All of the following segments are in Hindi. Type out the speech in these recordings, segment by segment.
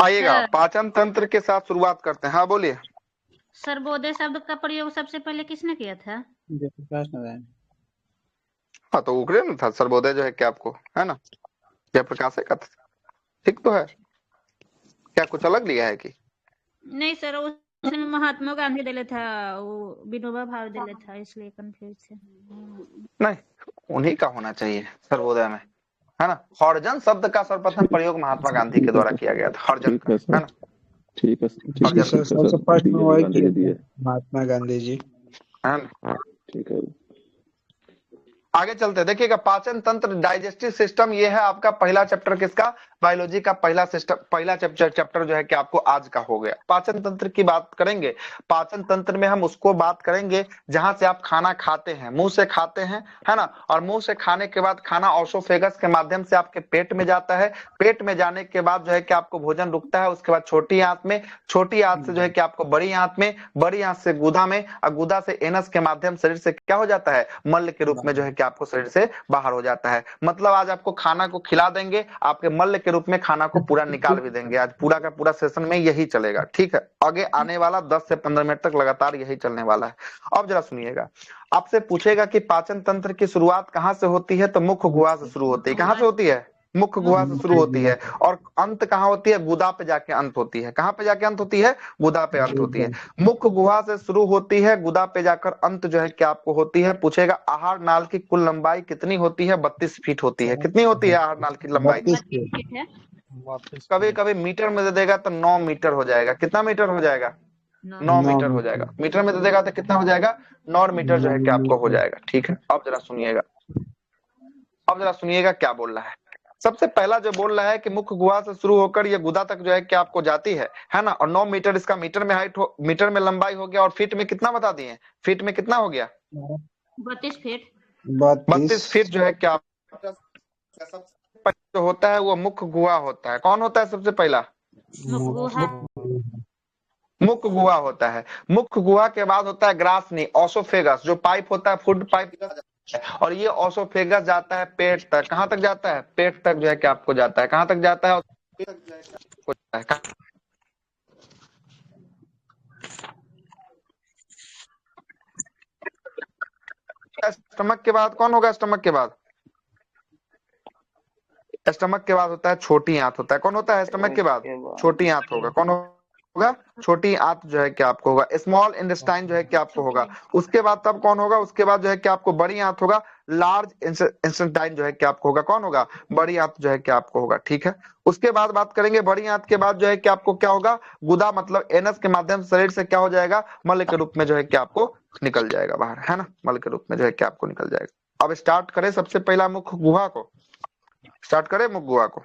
आइएगा, सर पाचन तंत्र के साथ शुरुआत करते हैं। हाँ बोलिए। सर्वोदय शब्द का प्रयोग सबसे पहले किसने किया था? जयप्रकाश नारायण। हाँ तो उकरे ना था सर्वोदय जो है कि आपको, है ना, जयप्रकाश का था। ठीक तो है, क्या कुछ अलग लिया है कि? नहीं सर, उसमें महात्मा गांधी दिले था, वो विनोबा भावे दिले था, इसलिए कंफ्यूज है। नहीं, उन्हीं का होना चाहिए सर्वोदय में, है ना। हरिजन शब्द का सर्वप्रथम प्रयोग महात्मा गांधी के द्वारा किया गया था, हरिजन का, है ना। ठीक है जी सर, सबसे फर्स्ट में वही किए थे महात्मा गांधी जी, है ना। ठीक है। आगे चलते हैं, देखिएगा पाचन तंत्र, डाइजेस्टिव सिस्टम, ये है आपका पहला चैप्टर किसका, बायोलॉजी का पहला सिस्टम, पहला चैप्टर जो है कि आपको आज का हो गया। पाचन तंत्र की बात करेंगे, पाचन तंत्र में हम उसको बात करेंगे जहां से आप खाना खाते हैं, मुंह से खाते हैं, है ना। और मुंह से खाने के बाद खाना ओसोफेगस के माध्यम से आपके पेट में जाता है, पेट में जाने के बाद जो है कि आपको भोजन रुकता है, उसके बाद छोटी आंत में, छोटी आंत से जो है कि आपको बड़ी आंत में, बड़ी आंत से गुदा में, और गुदा से एनस के माध्यम शरीर से क्या हो जाता है, मल के रूप में जो है कि आपको शरीर से बाहर हो जाता है। मतलब आज आपको खाना को खिला देंगे, आपके मल के रूप में खाना को पूरा निकाल भी देंगे। आज पूरा का पूरा सेशन में यही चलेगा, ठीक है। आगे आने वाला 10 से 15 मिनट तक लगातार यही चलने वाला है। अब जरा सुनिएगा, आपसे पूछेगा कि पाचन तंत्र की शुरुआत कहां से होती है, तो मुख्य गुहा से शुरू होती है। कहां से होती है? मुख्य गुहा से शुरू होती है। और अंत कहां होती है? गुदा पे जाके अंत होती है। कहां पे जाके अंत होती है? गुदा पे अंत होती है। मुख्य गुहा से शुरू होती है, गुदा पे जाकर अंत जो है क्या आपको होती है। पूछेगा आहार नाल की कुल लंबाई कितनी होती है? 32 फीट होती है। कितनी होती है आहार नाल की लंबाई? 32 कभी कभी मीटर में दे देगा तो 9 मीटर हो जाएगा। कितना मीटर हो जाएगा? 9 मीटर हो जाएगा। मीटर में दे देगा तो कितना हो जाएगा? 9 मीटर जो है क्या आपको हो जाएगा, ठीक है। अब जरा सुनिएगा, अब जरा सुनिएगा क्या बोल रहा है। सबसे पहला जो बोल रहा है कि मुख्य गुहा से शुरू होकर ये गुदा तक जो है कि आपको जाती है ना। और 9 मीटर इसका मीटर में हाइट हो, मीटर में लंबाई हो गया। और फीट में कितना बता दिए? फीट में कितना हो गया? 32 फीट। 32 फीट जो है क्या सबसे जो होता है वो मुख्य गुहा होता है। कौन होता है सबसे पहला? मुख्य गुहा होता है। मुख्य गुहा के बाद होता है ग्रासनी, ओसोफेगस, जो पाइप होता है, फूड पाइप। और ये ओसोफेगस जाता है पेट तक। कहां तक जाता है? पेट तक जो है कि आपको जाता है। कहां तक जाता है? स्टमक के बाद कौन होगा? स्टमक के बाद, स्टमक के बाद होता है छोटी आंत होता है। कौन होता है स्टमक के बाद? छोटी आंत होगा। कौन होगा? छोटी आंत जो है कि आपको होगा। स्मॉल इंटेस्टाइन जो है कि आपको होगा। उसके बाद तब कौन होगा? उसके बाद जो है कि आपको बड़ी आंत होगा। लार्ज इंटेस्टाइन जो है कि आपको होगा। कौन होगा? बड़ी आंत जो है कि आपको होगा, ठीक है। उसके बाद बात करेंगे, बड़ी आंत के बाद जो है कि आपको क्या होगा? गुदा, मतलब एनस के माध्यम से शरीर से क्या हो जाएगा? मल के रूप में जो है कि आपको निकल जाएगा बाहर, है ना। मल के रूप में जो है कि आपको निकल जाएगा। अब स्टार्ट करें सबसे पहला मुख्य गुहा को, स्टार्ट करें मुख्य गुहा को।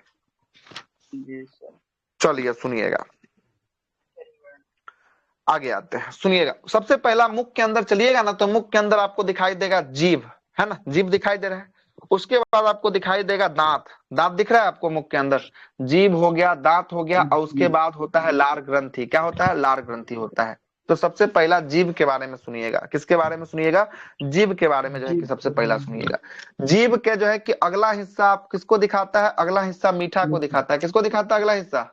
चलिए सुनिएगा, आगे आते हैं, सुनिएगा। सबसे पहला मुख के अंदर चलिएगा ना, तो मुख के अंदर आपको दिखाई देगा जीभ, है ना, जीभ दिखाई दे रहा है। उसके बाद आपको दिखाई देगा दांत, दांत दिख रहा है आपको मुख के अंदर। जीभ हो गया, दांत हो गया, और उसके बाद होता है लार ग्रंथि। क्या होता है? लार ग्रंथि होता है। तो सबसे पहला जीभ के बारे में सुनिएगा। किसके बारे में सुनिएगा? जीभ के बारे में जो है कि सबसे पहला सुनिएगा। जीभ के जो है कि अगला हिस्सा आप किसको दिखाता है? अगला हिस्सा मीठा को दिखाता है। किसको दिखाता है अगला हिस्सा?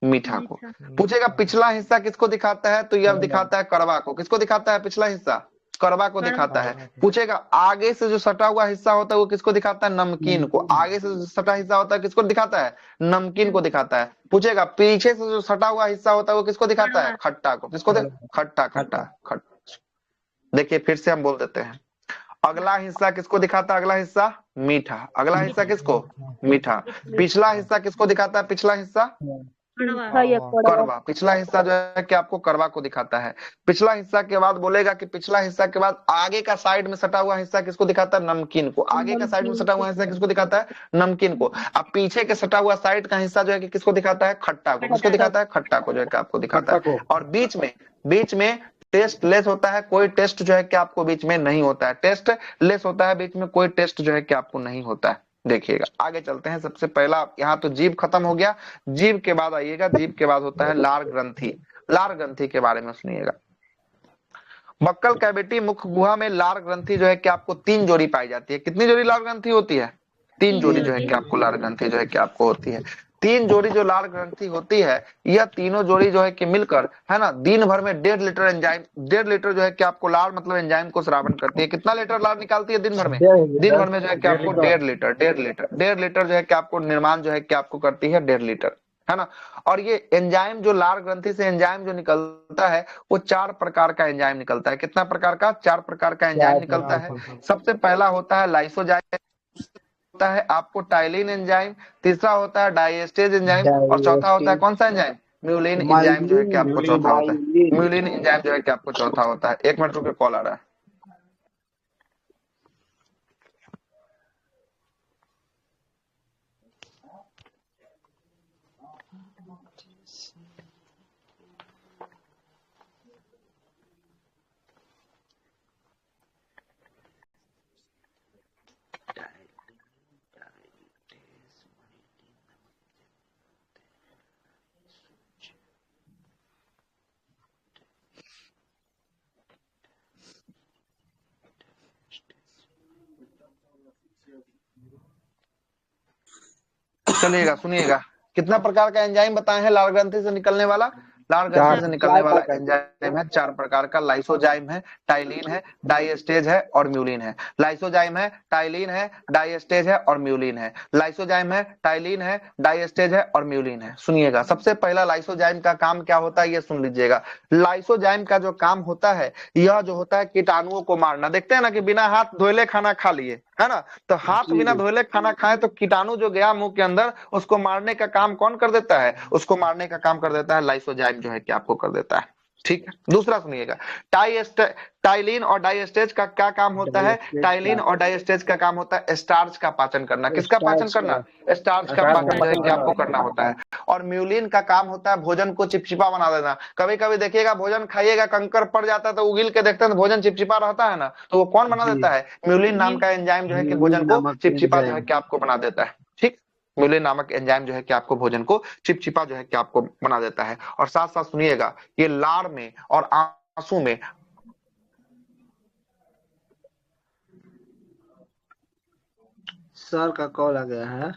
मीठा को। पूछेगा पिछला हिस्सा किसको दिखाता है? तो यह दिखाता है कड़वा को। किसको दिखाता है पिछला हिस्सा? कड़वा को दिखाता है। पूछेगा आगे से जो सटा हुआ हिस्सा होता है वो किसको दिखाता है? नमकीन को। आगे से जो सटा हिस्सा होता है किसको दिखाता है? नमकीन को दिखाता है। पूछेगा पीछे से जो सटा हुआ हिस्सा होता है वो किसको दिखाता है? खट्टा को। किसको? खट्टा, खट्टा, खट्टा। देखिए फिर से हम बोल देते हैं, अगला हिस्सा किसको दिखाता है? अगला हिस्सा मीठा। अगला हिस्सा किसको? मीठा। पिछला हिस्सा किसको दिखाता है? पिछला हिस्सा कड़वा। पिछला हिस्सा जो है कि आपको कड़वा को दिखाता है। पिछला हिस्सा के बाद बोलेगा कि पिछला हिस्सा के बाद आगे का साइड में सटा हुआ हिस्सा किसको दिखाता है? नमकीन को। आगे का साइड में सटा हुआ हिस्सा किसको दिखाता है? नमकीन को। अब पीछे के सटा हुआ साइड का हिस्सा जो है कि किसको दिखाता है? खट्टा को। किसको दिखाता है? खट्टा को जो है कि आपको दिखाता है। और बीच में टेस्ट लेस होता है। कोई टेस्ट जो है कि आपको बीच में नहीं होता है। टेस्ट लेस होता है बीच में, कोई टेस्ट जो है कि आपको नहीं होता है। देखिएगा आगे चलते हैं। सबसे पहला यहाँ तो जीभ खत्म हो गया। जीभ के बाद आइएगा, जीभ के बाद होता है लार ग्रंथि। लार ग्रंथि के बारे में सुनिएगा। बक्कल कैविटी मुख्य गुहा में लार ग्रंथि जो है कि आपको 3 जोड़ी पाई जाती है। कितनी जोड़ी लार ग्रंथि होती है? 3 जोड़ी जो है कि आपको लार ग्रंथि जो है कि आपको होती है। तीन जोड़ी जो लाल ग्रंथि होती है, यह तीनों जोड़ी जो है कि मिलकर, है ना, दिन भर में 1.5 लीटर एंजाइम, 1.5 लीटर जो है कि आपको लार मतलब एंजाइम को श्रावण करती है। कितना लीटर लार निकालती है दिन भर में? दिन भर में जो है कि आपको 1.5 लीटर, 1.5 लीटर जो है कि आपको निर्माण जो है कि आपको करती है 1.5 लीटर, है ना। और ये एंजाइम जो लार ग्रंथि से एंजाइम जो निकलता है, वो 4 प्रकार का एंजाइम निकलता है। कितना प्रकार का? 4 प्रकार का एंजाइम निकलता है। सबसे पहला होता है लाइसोजाइम, होता है आपको टाइलिन एंजाइम, तीसरा होता है डाइएस्टेज एंजाइम, और चौथा होता है कौन सा एंजाइम? म्यूलिन एंजाइम जो है कि आपको चौथा होता है। म्यूलिन एंजाइम जो है कि आपको चौथा होता है। 1 मिनट रुके, कॉल आ रहा है। चलिएगा, सुनिएगा, कितना प्रकार का एंजाइम बताए हैं लाल ग्रंथि से निकलने वाला? लाल ग्रंथि से निकलने वाला एंजाइम है 4 प्रकार का। लाइसोजाइम है, टाइलिन है, डाइएस्टेज है और म्यूलिन है। लाइसोजाइम है, टाइलिन है, डाइएस्टेज है और म्यूलिन है। लाइसोजाइम है, टाइलिन है, डाइएस्टेज है और म्यूलिन है। सुनिएगा, सबसे पहला लाइसोजाइम का काम क्या होता है, ये सुन लीजिएगा। लाइसोजाइम का जो काम होता है, यह जो होता है कीटाणुओं को मारना। देखते हैं ना कि बिना हाथ धोले खाना खा लिए, है ना, तो हाथ बिना धोले खाना खाए तो कीटाणु जो गया मुंह के अंदर, उसको मारने का काम कौन कर देता है? उसको मारने का काम कर देता है लाइसोजाइम जो है कि आपको कर देता है। ठीक है, दूसरा सुनिएगा, टाइलिन और डाइएस्टेज का क्या काम होता है? टाइलिन और डाइएस्टेज का काम होता है स्टार्च का पाचन करना। किसका पाचन करना? स्टार्च का पाचन जो है कि आपको करना होता है। और म्यूलिन का काम होता है भोजन को चिपचिपा बना देना। कभी कभी देखिएगा, भोजन खाइएगा, कंकर पड़ जाता है तो उगिल के देखते हैं तो भोजन चिपचिपा रहता है ना, तो वो कौन बना देता है? म्यूलिन नाम का एंजाइम जो है कि भोजन को चिपचिपा जो है कि आपको बना देता है। ठीक, म्यूलिन नामक एंजाइम जो है कि आपको भोजन को चिपचिपा जो है कि आपको बना देता है। और साथ साथ सुनिएगा, ये लार में और आंसू में, सर का कॉल आ गया है।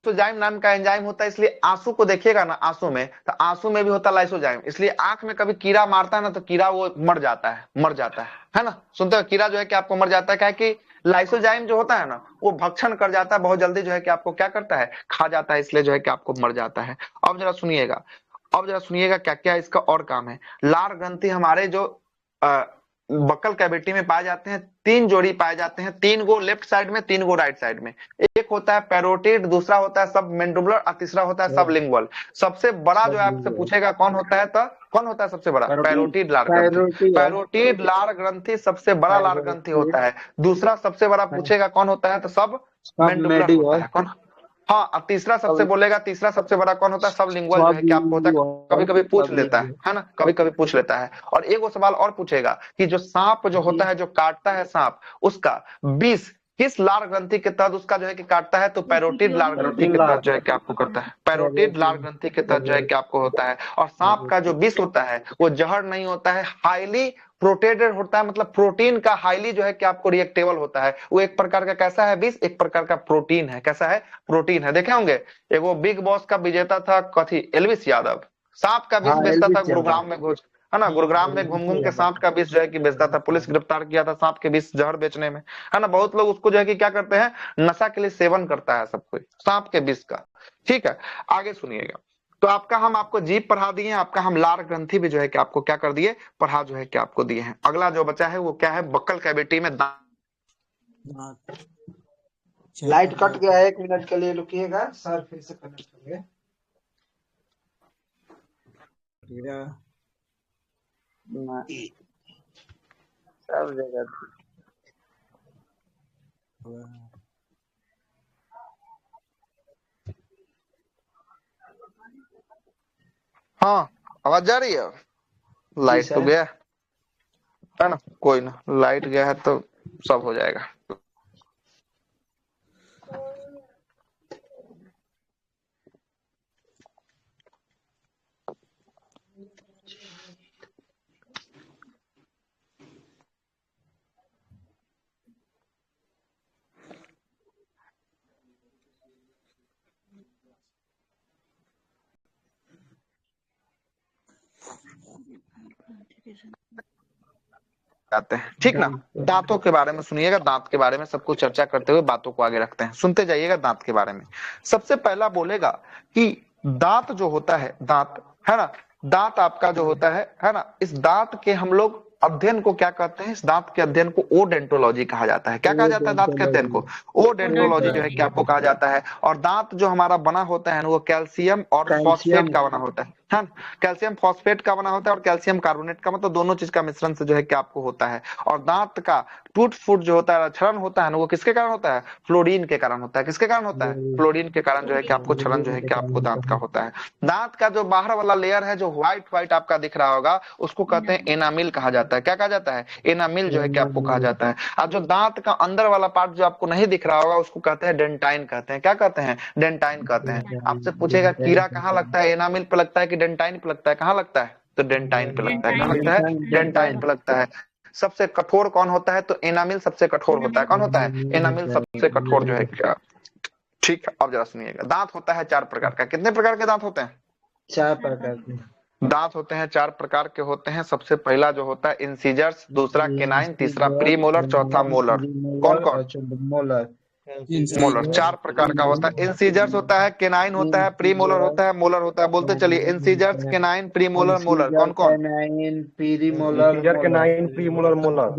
लाइसोजाइम नाम का एंजाइम होता है, इसलिए आंसू को देखिएगा ना, आंसू में, तो आंसू में भी होता है लाइसोजाइम। इसलिए आंख में कभी कीड़ा मारता है ना, तो कीड़ा वो मर जाता है, मर जाता है ना। सुनते हो, कीड़ा जो है कि आपको मर जाता है, क्या है कि लाइसोजाइम जो होता है ना, वो भक्षण कर जाता है बहुत जल्दी, जो है कि आपको क्या करता है? खा जाता है, इसलिए जो है कि आपको मर जाता है। अब जरा सुनिएगा, अब जरा सुनिएगा क्या क्या इसका और काम है। लार ग्रंथि हमारे जो बक्कल कैविटी में पाए जाते हैं, 3 जोड़ी पाए जाते हैं, 3 गो लेफ्ट साइड में, 3 गो राइट साइड में। एक होता है पैरोटिड, दूसरा होता है सब मेंडुबुलर और तीसरा होता है सब लिंगुअल। सबसे बड़ा जो है आपसे पूछेगा कौन होता है, तो कौन होता है सबसे बड़ा? पैरोटिड लार ग्रंथि। पैरोटिड लार ग्रंथि सबसे बड़ा लार ग्रंथि होता है। दूसरा सबसे बड़ा पूछेगा कौन होता है, तो सब मेंडुबुलर होता है। कौन? हाँ, अब तीसरा सबसे बोलेगा, तीसरा सबसे बड़ा कौन होता है? सब लिंगुअल जो है कि आपको होता है। कभी कभी पूछ लेता है ना, कभी कभी पूछ लेता है। और एक वो सवाल और पूछेगा कि जो सांप जो होता है, जो काटता है सांप, उसका विष किस लार ग्रंथि के तहत उसका जो है कि काटता है? तो पैरोटिड लार ग्रंथि के तहत जो है कि आपको करता है। पैरोटिड लार ग्रंथि के तहत जो है कि आपको होता है। और सांप का जो विष होता है, वो जहर नहीं होता है, हाईली प्रोटेटेड होता है, मतलब प्रोटीन का हाईली जो है कि आपको रिएक्टेबल होता है। वो एक प्रकार का कैसा है विष? एक प्रकार का प्रोटीन है। कैसा है? प्रोटीन है। देखे होंगे, एगो बिग बॉस का विजेता था, कथी, एलविस यादव, सांप का विष बेचता था गुरुग्राम में घुस, है ना, गुरुग्राम में घूम घूम के सांप का विष जो है कि बेचता था। पुलिस गिरफ्तार किया था सांप के विष जहर बेचने में, है ना। बहुत लोग उसको जो है कि क्या करते हैं, नशा के लिए सेवन करता है सब कोई सांप के विष का। ठीक है, आगे सुनिएगा। तो आपका हम आपको जीभ पढ़ा दिए, आपका हम लार ग्रंथि भी जो है कि आपको क्या कर दिए, पढ़ा जो है कि आपको दिए हैं। अगला जो बचा है वो क्या है? बक्कल कैविटी में लाइट कट गया है, 1 मिनट के लिए रुकिएगा, सर फिर से कनेक्ट करेंगे। सब जगह हाँ, आवाज जा रही है? लाइट तो गया है ना, कोई ना, लाइट गया है तो सब हो जाएगा। जाते हैं, ठीक ना। दांतों के बारे में सुनिएगा, दांत के बारे में सब कुछ चर्चा करते हुए बातों को आगे रखते हैं, सुनते जाइएगा। दांत के बारे में सबसे पहला बोलेगा कि दांत जो होता है, दांत है ना, दांत आपका जो होता है ना, इस दांत के हम लोग अध्ययन को क्या कहते हैं? इस दांत के अध्ययन को ओडेंटोलॉजी कहा जाता है। क्या कहा जाता है दांत के अध्ययन को? ओडेंटोलॉजी जो है क्या आपको कहा जाता है। और दांत जो हमारा बना होता है ना, वो कैल्शियम और फॉस्फेट का बना होता है कैल्शियम फॉस्फेट का बना होता है और कैल्शियम कार्बोनेट का, मतलब दोनों चीज का मिश्रण से जो है क्या आपको होता है। और दांत का टूट फूट जो होता है, क्षरण होता है ना, वो किसके कारण होता है? फ्लोरीन के कारण होता है। किसके कारण होता है? फ्लोरीन के कारण जो है कि आपको क्षरण जो है कि आपको दांत का होता है। दांत का जो बाहर वाला लेयर है, जो व्हाइट व्हाइट आपका दिख रहा होगा, उसको कहते हैं एनामिल कहा जाता है। क्या कहा जाता है? एनामिल जो है कि आपको कहा जाता है। और जो दांत का अंदर वाला पार्ट जो आपको नहीं दिख रहा होगा, उसको कहते हैं डेंटाइन कहते हैं। क्या कहते हैं? डेंटाइन कहते हैं। आपसे पूछेगा कीड़ा कहाँ लगता है? एनामिल पे लगता है कि डेंटाइन पे लगता है? कहाँ लगता है? तो डेंटाइन पे लगता है। कहाँ लगता है? डेंटाइन पे लगता है। सबसे कठोर कौन होता है? तो एनामिल सबसे कठोर होता है। कौन होता है? एनामिल सबसे कठोर जो है क्या। ठीक है, अब जरा सुनिएगा। दांत होता है 4 प्रकार का। कितने प्रकार के दांत होते हैं? 4 प्रकार के दांत होते हैं 4 प्रकार के होते हैं। सबसे पहला जो होता है इंसीजर्स, दूसरा केनाइन, तीसरा प्रीमोलर, चौथा मोलर। कौन कौन? मोलर मोलर 4 प्रकार का होता है। इंसीजर्स होता है, केनाइन होता है, प्रीमोलर होता है, मोलर होता है। बोलते चलिए, इंसीजर्स, केनाइन, प्रीमोलर, मोलर। कौन कौन? Canine, premolar, canine, premolar, molar.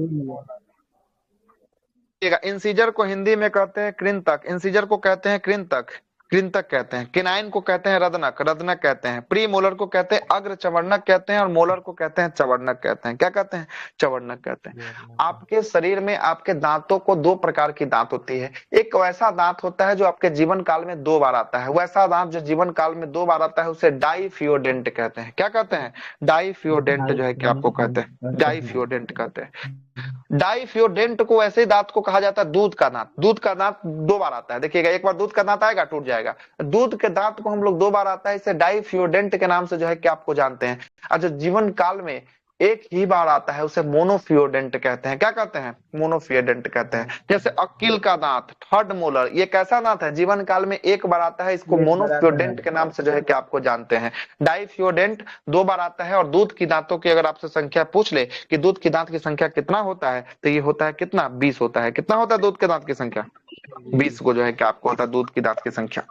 Incisor को हिंदी में कहते हैं कृंतक। इंसीजर को कहते हैं कृंतक, कृंतक कहते हैं। किनाइन को कहते हैं रदनक, रदनक कहते हैं। प्री मोलर को कहते हैं अग्र चवर्णक कहते हैं। और मोलर को कहते हैं चवर्णक कहते हैं। क्या कहते हैं? चवर्णक कहते हैं। आपके शरीर में आपके दांतों को 2 प्रकार की दांत होती है। एक वैसा दांत होता है जो आपके जीवन काल में 2 बार आता है। वैसा दांत जो जीवन काल में 2 बार आता है उसे डाइफियोडेंट कहते हैं। क्या कहते हैं? डाइफियोडेंट जो है कि आपको कहते हैं, डाइफियोडेंट कहते हैं। डाइफियोडेंट को ऐसे ही दांत को कहा जाता है दूध का दांत। दूध का दांत 2 बार आता है। देखिएगा, एक बार दूध का दांत आएगा, टूट जाएगा। दूध के दांत को हम लोग 2 बार आता है, इसे डाइफियोडेंट के नाम से जो है कि आपको जानते हैं। और जो जीवन काल में एक ही बार आता है उसे मोनोफियोडेंट कहते हैं। क्या कहते हैं? मोनोफियोडेंट कहते हैं। जैसे अक्किल का दांत, थर्ड मोलर, ये कैसा दांत है? जीवन काल में एक बार आता है, इसको मोनोफियोडेंट के नाम से जो है कि आपको जानते हैं। डाइफियोडेंट 2 बार आता है। और दूध की दांतों की अगर आपसे संख्या पूछ ले कि दूध की दांत की संख्या कितना होता है, तो ये होता है कितना? 20 होता है। कितना होता है दूध के दांत की संख्या? 20 को जो है कि आपको होता है दूध की दांत की संख्या।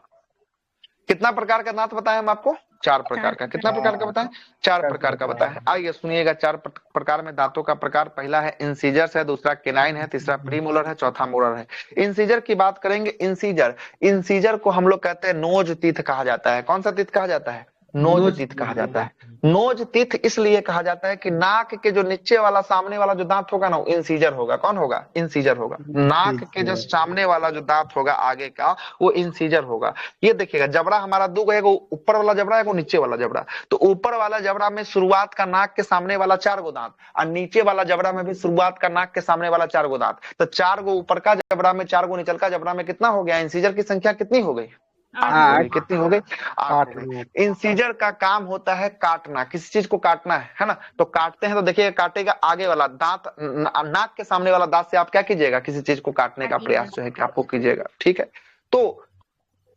कितना प्रकार का दांत बताएं हम आपको? 4 प्रकार का। कितना प्रकार का बताएं? 4 प्रकार का बताएं। आइए सुनिएगा। 4 प्रकार में दांतों का प्रकार, पहला है इंसीजर्स है, दूसरा केनाइन है, तीसरा प्रीमोलर है, चौथा मोलर है। इंसीजर की बात करेंगे। इंसीजर को हम लोग कहते हैं नोज टीथ कहा जाता है। कौन सा टीथ कहा जाता है? नोज टीथ कहा जाता है। नोज टीथ इसलिए कहा जाता है कि नाक के जो नीचे वाला सामने वाला जो दांत होगा ना, वो इंसीजर होगा। कौन होगा? इंसीजर होगा। नाक के जो सामने वाला जो दांत होगा आगे का, वो इंसीजर होगा। ये देखिएगा, जबड़ा हमारा 2 है, ऊपर वाला जबड़ा है, नीचे वाला जबड़ा। तो ऊपर वाला जबड़ा में शुरुआत का नाक के सामने वाला 4 गो दांत, और नीचे वाला जबड़ा में भी शुरुआत का नाक के सामने वाला 4 गो दांत। तो 4 गो ऊपर का जबड़ा में, 4 गो निचल का जबड़ा में कितना हो गया? इंसीजर की संख्या कितनी हो गई? 8। कितनी हो गई? 8 हो गई। इंसीजर का काम होता है काटना, किसी चीज को काटना है ना। तो काटते हैं तो देखिए, काटेगा आगे वाला दांत, नाक के सामने वाला दांत से आप क्या कीजिएगा? किसी चीज को काटने का प्रयास जो है कि आपको कीजिएगा। ठीक है, तो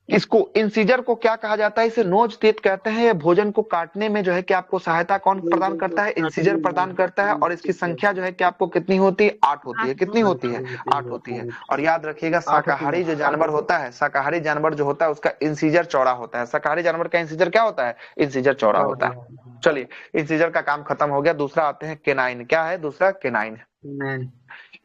इसको इंसीजर को क्या कहा जाता है? इसे नोज टीथ कहते हैं। ये भोजन को काटने में जो है कि आपको सहायता कौन प्रदान करता है? इंसीजर प्रदान करता है। और इसकी संख्या जो है कि आपको कितनी होती है? 8 होती है। कितनी होती है? 8 होती है। और याद रखिएगा, शाकाहारी जो जानवर होता है, शाकाहारी जानवर जो होता है उसका इंसीजर चौड़ा होता है। शाकाहारी जानवर का इंसीजर क्या होता है? इंसीजर चौड़ा होता है। चलिए, इंसीजर का काम खत्म हो गया। दूसरा आते हैं केनाइन। क्या है दूसरा? केनाइन।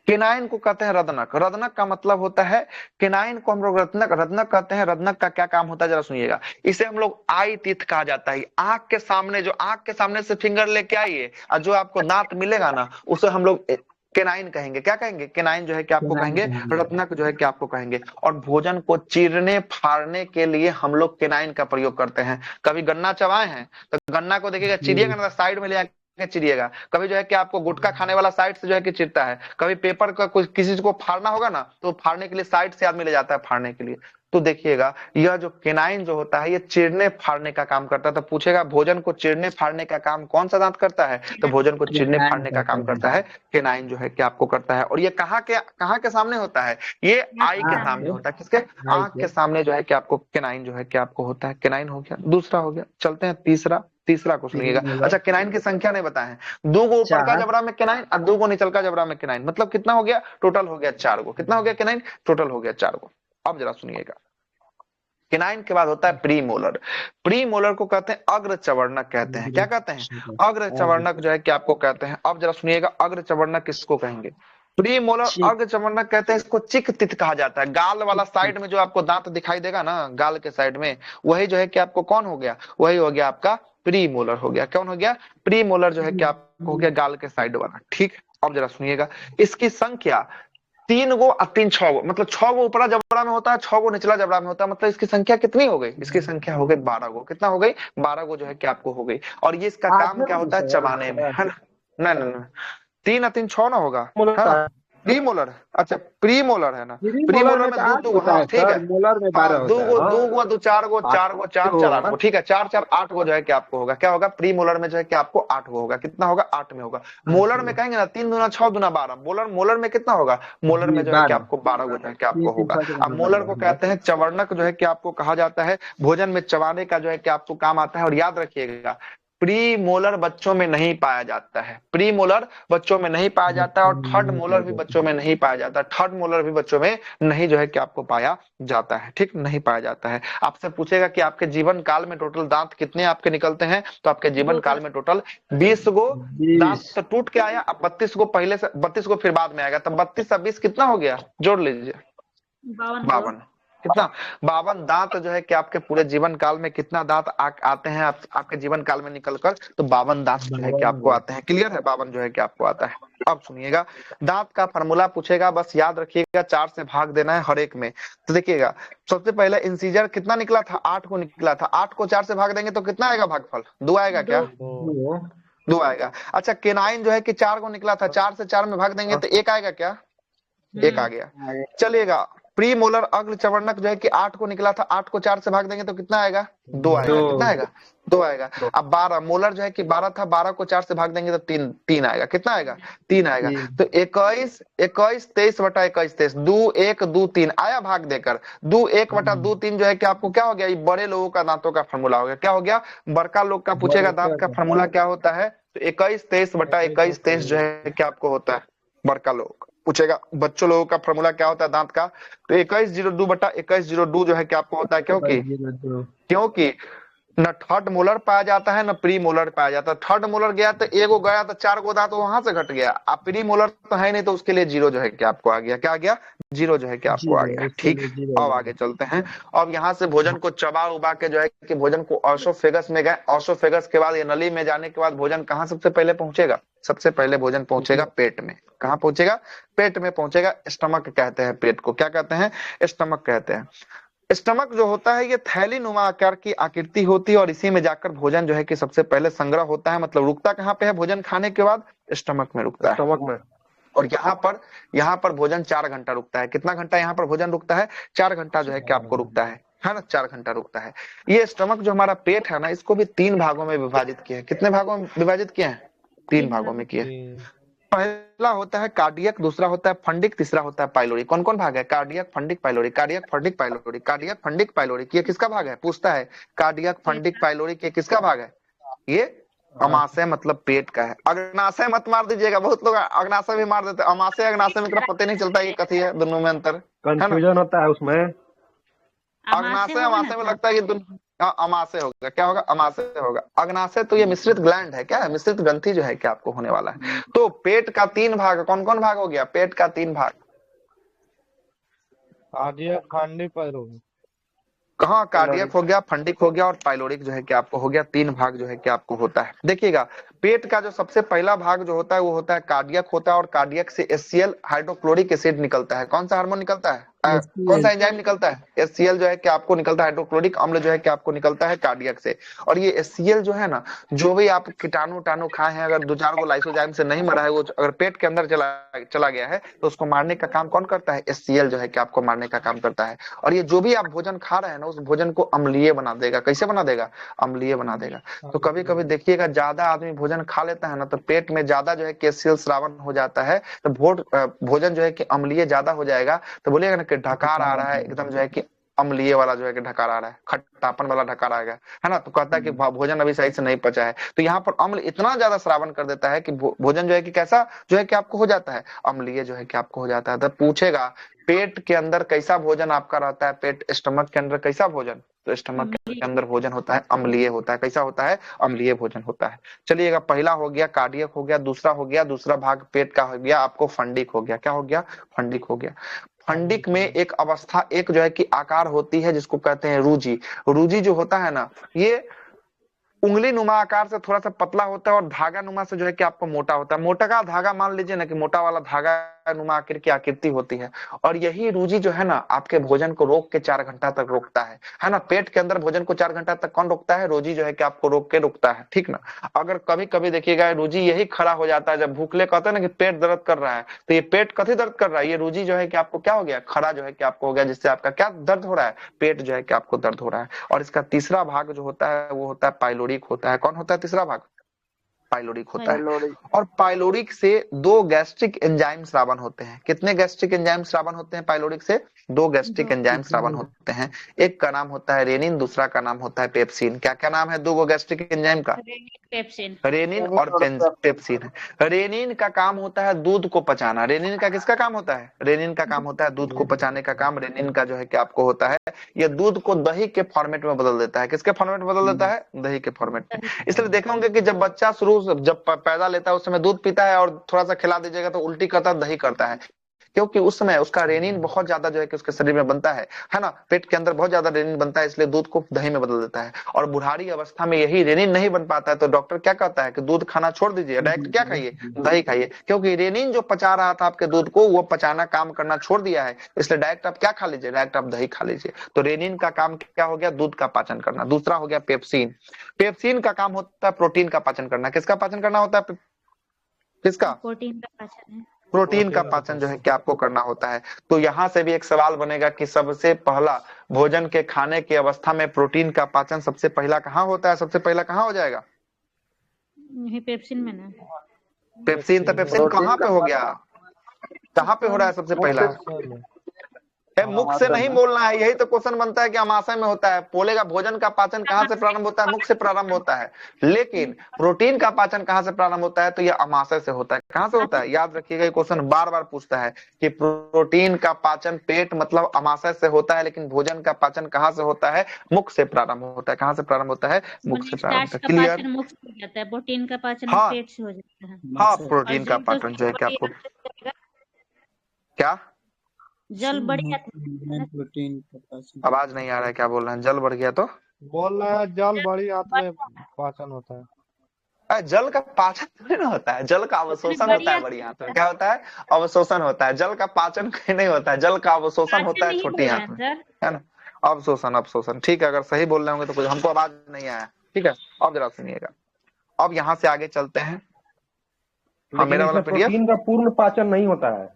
केनाइन को कहते हैं रदनक। रदनक का मतलब होता है, केनाइन को हम लोग रदनक कहते हैं। रदनक का क्या काम होता है जरा सुनिएगा। इसे हम लोग आई टीथ कहा जाता है। आंख के सामने, जो आंख के सामने से फिंगर लेके आइए और जो आपको दांत मिलेगा ना, उसे हम लोग केनाइन कहेंगे। क्या कहेंगे? केनाइन जो है कि आपको कहेंगे, रत्नक जो है कि आपको कहेंगे। और भोजन को चीरने फाड़ने के लिए हम लोग केनाइन का प्रयोग करते हैं। कभी गन्ना चबाए हैं तो गन्ना को देखिएगा, चिरिएगा ना, साइड में ले चिरिएगा। कभी जो है कि आपको गुटखा खाने वाला साइड से जो है कि चिरता है। कभी पेपर का कुछ किसी चीज को फाड़ना होगा ना, तो फाड़ने के लिए साइड से आदमी ले जाता है फाड़ने के लिए। तो देखिएगा, यह जो केनाइन जो होता है, ये चिरने फाड़ने का काम करता है। तो पूछेगा, भोजन को चिरने फाड़ने का काम कौन सा दांत करता है? तो भोजन को चिरने फाड़ने का काम करता है केनाइन जो है कि आपको करता है। और ये कहाँ के सामने होता है? ये आई के सामने होता है। किसके? आंख के सामने जो है कि आपको केनाइन जो है कि आपको होता है। केनाइन हो गया, दूसरा हो गया। चलते हैं तीसरा। तीसरा को सुनिएगा। अच्छा, किनाइन की संख्या नहीं बताए हैं। 2 गो ऊपर का जबड़ा में किनाइन और 2 गो नीचल का जबड़ा में किनाइन, मतलब कितना हो गया? टोटल हो गया 4 गो। कितना हो गया किनाइन? टोटल हो गया 4 गो। अब जरा सुनिएगा, किनाइन के बाद होता है प्रीमोलर। प्रीमोलर को कहते हैं अग्र चवर्णक कहते हैं। क्या कहते हैं? अग्र चवर्णक जो है कि आपको कहते हैं। अब जरा सुनिएगा, अग्र चवर्णक किसको कहेंगे? प्रीमोलर अग्र चवर्णक कहते हैं। इसको चिक तित कहा जाता है। गाल वाला साइड में जो आपको दांत दिखाई देगा ना, गाल के साइड में, वही जो है कि आपको कौन हो गया? वही हो गया आपका प्रीमोलर हो गया। कौन हो गया? प्रीमोलर जो है कि आपको हो गया गाल के साइड वाला। ठीक, अब जरा सुनिएगा, इसकी संख्या 3 गो और 3 6 गो, मतलब 6 गो ऊपरा जबड़ा में होता है, 6 गो निचला जबड़ा में होता है। मतलब इसकी संख्या कितनी हो गई? इसकी संख्या हो गई 12 गो। कितना हो गई? 12 गो जो है कि आपको हो गई। और ये इसका काम क्या होता है? चबाने में, है ना? नहीं, 3 और 3 6 ना होगा, है ना? प्रीमोलर, अच्छा प्रीमोलर है ना? प्रीमोलर में दो हाँ, ठीक है। मोलर में 12 हाँ, 2 होता गो, है। 2 गो, 2 4 गो, 4 गो, 4 4 8 गो, ठीक है। 4 4 8 गो जो है कि आपको होगा। क्या होगा? प्रीमोलर में जो है कि आपको 8 गो होगा। कितना होगा? 8 में होगा। मोलर में कहेंगे ना 3 दूना 6 दूना 12। मोलर में कितना होगा? मोलर में जो है कि आपको 12 गो जो है कि आपको होगा। अब मोलर को कहते हैं चवर्णक जो है कि आपको कहा जाता है। भोजन में चबाने का जो है कि आपको काम आता है। और याद रखिएगा, प्रीमोलर बच्चों में नहीं पाया जाता है। प्रीमोलर बच्चों में नहीं पाया जाता है। और थर्ड मोलर भी बच्चों में नहीं पाया जाता है। थर्ड मोलर भी बच्चों में नहीं जो है कि आपको पाया जाता है। ठीक, नहीं पाया जाता है। आपसे पूछेगा कि आपके जीवन काल में टोटल दांत कितने आपके निकलते हैं, तो आपके जीवन काल में टोटल 20 गो दांत तो टूट के आया। अब 32 गो पहले से, 32 गो फिर बाद में आएगा। तब 32 और 20 कितना हो गया? जोड़ लीजिए, 52। कितना? 52 दांत जो है कि आपके पूरे जीवन काल में कितना दांत आते हैं आपके जीवन काल में निकलकर? तो 52 दांत जो है कि आपको आते हैं। क्लियर है? 52 जो है कि आपको आता है। अब सुनिएगा, दांत का फार्मूला पूछेगा, बस याद रखिएगा 4 से भाग देना है हर एक में। तो देखिएगा, सबसे पहले इंसीजर कितना निकला था? 8 को निकला था। 8 को 4 से भाग देंगे तो कितना आएगा भागफल? 2 आएगा क्या? 2 आएगा। अच्छा, केनाइन जो है कि 4 को निकला था, 4 से 4 में भाग देंगे तो 1 आएगा क्या? 1 आ गया। चलिएगा, प्रीमोलर अग्र चवर्णक जो है कि 8 को निकला था, 8 को 4 से भाग देंगे तो कितना आएगा? 2 आएगा। कितना आएगा? 2 आएगा। अब 12 मोलर जो है कि 12 था, 12 को 4 से भाग देंगे तो 3 आएगा। कितना आएगा? 3 आएगा। तो 21 23 बटा 21 23, 2 1 2 3 आया भाग देकर। 2 1 बटा 2 3 जो है कि आपको क्या हो गया? ये बड़े लोगों का दांतों का फॉर्मूला हो गया। क्या हो गया? बड़का लोग का पूछेगा दांत का फॉर्मूला क्या होता है, तो 21 23 बटा 21 23 जो है कि आपको होता है। बड़का लोग पूछेगा बच्चों लोगों का फॉर्मूला क्या होता है दांत का, तो 2102 बटा 2102 जो है कि आपको होता है। क्योंकि न थर्ड मोलर पाया जाता है न प्री मोलर पाया जाता है। थर्ड मोलर गया तो एगो गया तो 4 गो दांत तो वहां से घट गया। अब प्री मोलर तो है नहीं, तो उसके लिए 0 जो है कि आपको आ गया। क्या आ गया? 0 जो है कि आपको आ गया। ठीक, अब आगे चलते हैं। अब यहाँ से भोजन को चबा उबा के जो है कि भोजन को ऑसोफेगस में गए। ऑसोफेगस के बाद ये नली में जाने के बाद भोजन कहाँ सबसे पहले पहुंचेगा? सबसे पहले भोजन पहुंचेगा पेट में। कहाँ पहुंचेगा? पेट में पहुंचेगा। स्टमक कहते हैं पेट को। क्या कहते हैं? स्टमक कहते हैं। स्टमक जो होता है ये थैली नुमा आकार की आकृति होती है और इसी में जाकर भोजन जो है कि सबसे पहले संग्रह होता है। मतलब रुकता कहाँ पे है भोजन खाने के बाद? स्टमक में रुकता है। स्टमक में। और यहाँ पर भोजन 4 घंटा रुकता है। कितना घंटा यहाँ पर भोजन रुकता है? 4 घंटा जो है कि आपको रुकता है ना? 4 घंटा रुकता है। ये स्टमक जो हमारा पेट है ना, इसको भी 3 भागों में विभाजित किया है। कितने भागों में विभाजित किए हैं? 3 भागों में किए। पहला होता है कार्डियक, दूसरा होता है फंडिक, तीसरा होता है पाइलोरी। कौन कौन भाग है? Cardiac, fundic, pylori. Cardiac, fundic, pylori. Cardiac, fundic, pylori. ये किसका भाग है? पूछता है कार्डियक, फंडिक, पाइलोरी के किसका भाग है? ये अमाशय मतलब पेट का है। अग्नाशय मत मार दीजिएगा, बहुत लोग अग्नाशय भी मार देते हैं। अमाशय अग्नाशय में इतना पता नहीं चलता है कि कथी है, दोनों में अंतर, कंफ्यूजन होता है उसमें। अग्नाशय अमाशय में लगता है कि अमाशय होगा। क्या होगा? अमाशय होगा। अग्नाशय तो ये मिश्रित ग्लैंड है। क्या है? मिश्रित ग्रंथि जो है कि आपको होने वाला है। तो पेट का 3 भाग, कौन कौन भाग हो गया? पेट का 3 भाग। Cardiac, fundic, pylori. कहाँ? कार्डियक हो गया, फंडिक हो गया और पाइलोरिक जो है कि आपको हो गया। 3 भाग जो है कि आपको होता है। देखिएगा, पेट का जो सबसे पहला भाग जो होता है वो होता है कार्डियक होता है। और कार्डियक से HCl हाइड्रोक्लोरिक एसिड निकलता है। कौन सा हार्मोन निकलता है? कौन सा एंजाइम निकलता है? HCl जो है कि आपको निकलता है। हाइड्रोक्लोरिक अम्ल जो है कि आपको निकलता है कार्डियक से। और ये HCl जो है ना, जो भी आप कीटाणु टाणु खाए हैं, अगर 2-4 गो लाइसोजाइम से नहीं मरा है, वो अगर पेट के अंदर चला गया है तो उसको मारने का काम कौन करता है? HCl जो है कि आपको मारने का काम करता है। और ये जो भी आप भोजन खा रहे हैं ना, उस भोजन को अम्लीय बना देगा। कैसे बना देगा? अम्लीय बना देगा। तो कभी कभी देखिएगा ज्यादा आदमी भोजन खा लेता है ना, तो पेट में ज्यादा जो है कि HCl स्रावन हो जाता है। तो भोजन जो है कि अम्लीय ज्यादा हो जाएगा, तो बोलिएगा ना कि ढकार आ रहा है, एकदम जो है कि अम्लीय वाला जो है कि ढकार आ रहा है, खट्टापन वाला ढकार आ गया है ना, तो कहता है कि भोजन अभी सही से नहीं पचा है। तो यहाँ पर अम्ल इतना ज्यादा श्रावण कर देता है कि भोजन जो है कि कैसा जो है कि आपको हो जाता है, अम्लीय जो है कि आपको हो जाता है। तो पूछेगा पेट के अंदर कैसा भोजन आपका रहता है, पेट स्टमक के अंदर कैसा भोजन, तो स्टमक के अंदर भोजन होता है अम्लीय होता है। कैसा होता है, अम्लीय भोजन होता है। चलिएगा, पहला हो गया कार्डियक हो गया, दूसरा हो गया, दूसरा भाग पेट का हो गया आपको फंडिक हो गया। क्या हो गया, फंडिक हो गया। फंडिक में एक अवस्था, एक जो है कि आकार होती है जिसको कहते हैं रूजी। रूजी जो होता है ना, ये उंगली नुमा आकार से थोड़ा सा पतला होता है और धागा नुमा से जो है कि आपको मोटा होता है। मोटा का धागा मान लीजिए ना कि मोटा वाला धागा नुमा आकृति की आकृति होती है, और यही रूजी जो है ना आपके भोजन को रोक के 4 घंटा तक रोकता है ना। पेट के अंदर भोजन को 4 घंटा तक कौन रोकता है, रोजी जो है कि आपको रोक के रोकता है, ठीक ना। अगर कभी कभी देखिएगा रूजी यही खड़ा हो जाता है जब भूखले कहते हैं ना कि पेट दर्द कर रहा है, तो ये पेट कथी दर्द कर रहा है, ये रूजी जो है कि आपको क्या हो गया, खड़ा जो है कि आपको हो गया, जिससे आपका क्या दर्द हो रहा है, पेट जो है कि आपको दर्द हो रहा है। और इसका तीसरा भाग जो होता है वो होता है पाइलोरिक होता है। कौन होता है तीसरा भाग, पाइलोरिक होता है। और पाइलोरिक से 2 गैस्ट्रिक एंजाइम श्रावण होते हैं। कितने गैस्ट्रिक एंजाइम श्रावण होते हैं पाइलोरिक से, 2 गैस्ट्रिक एंजाइम श्रावण होते हैं। एक का नाम होता है रेनिन, दूसरा का नाम होता है पेप्सिन। क्या क्या नाम है 2 गैस्ट्रिक एंजाइम का, पेप्सिन, रेनिन और पेप्सिन। रेनिन का काम होता है दूध को पचाना। रेनिन का किसका काम होता है, रेनिन का काम होता है दूध को पचाने का काम रेनिन का जो है कि आपको होता है। ये दूध को दही के फॉर्मेट में बदल देता है। किसके फॉर्मेट में बदल देता है, दही के फॉर्मेट में। इसलिए देखे होंगे कि जब बच्चा जब पैदा लेता है उस समय दूध पीता है और थोड़ा सा खिला दीजिएगा तो उल्टी करता है, दही करता है, क्योंकि उस समय उसका रेनिन बहुत ज्यादा जो है कि उसके शरीर में बनता है ना, पेट के अंदर बहुत ज्यादा रेनिन बनता है, इसलिए दूध को दही में बदल देता है। और बुढ़ारी अवस्था में यही रेनिन नहीं बन पाता है तो डॉक्टर क्या कहता है कि दूध खाना छोड़ दीजिए, डायरेक्ट क्या खाइए, दही खाइए, क्योंकि रेनिन जो पचा रहा था आपके दूध को वो पचाना काम करना छोड़ दिया है, इसलिए डायरेक्ट आप क्या खा लीजिए, डायरेक्ट आप दही खा लीजिए। तो रेनिन का काम क्या हो गया, दूध का पाचन करना। दूसरा हो गया पेप्सिन। पेप्सिन का काम होता है प्रोटीन का पाचन करना। किसका पाचन करना होता है, किसका, प्रोटीन का पाचन है, प्रोटीन का पाचन जो है कि आपको करना होता है। तो यहाँ से भी एक सवाल बनेगा कि सबसे पहला भोजन के खाने की अवस्था में प्रोटीन का पाचन सबसे पहला कहाँ होता है, सबसे पहला कहाँ हो जाएगा, यही पेप्सिन में ना। पेप्सिन। तो पेप्सिन कहाँ पे हो गया, कहाँ पे हो रहा है सबसे पहला, मुख से नहीं बोलना है। यही तो क्वेश्चन बनता है कि अमाशय में होता है। बोलेगा भोजन का पाचन कहाँ से प्रारंभ होता है, मुख से प्रारंभ होता है, लेकिन प्रोटीन का पाचन कहाँ से प्रारंभ होता है, तो यह अमाशय से होता है। कहाँ से होता है, याद रखिएगा, ये क्वेश्चन बार बार पूछता है कि प्रोटीन का पाचन पेट मतलब अमाशय से होता है, लेकिन भोजन का पाचन कहाँ से होता है, मुख से प्रारंभ होता है। कहाँ से प्रारंभ होता है, मुख से प्रारंभ होता है। क्लियर, मुख से हो जाता है, प्रोटीन का पाचन हाँ, पेट से हो जाता है। हाँ, प्रोटीन का पाचन जो है कि आपको क्या, जल बढ़िया, प्रोटीन का पाचन, आवाज नहीं आ रहा है, क्या बोल रहे हैं, जल बढ़ गया तो बोल रहा है जल बड़ी हाथ में पाचन होता है। जल का पाचन थोड़ी ना होता है, जल का अवशोषण होता है बड़ी हाथ में। क्या होता है, अवशोषण होता है, जल का पाचन कहीं नहीं होता है, जल का अवशोषण होता है छोटी हाथ में, है ना, अवशोषण, अवशोषण। ठीक है, अगर सही बोल रहे होंगे तो कुछ हमको आवाज नहीं आया, ठीक है। अब जरा सुनिएगा, अब यहाँ से आगे चलते हैं। हाँ, मेरा वाला पीडीएफ, प्रोटीन का पूर्ण पाचन नहीं होता है।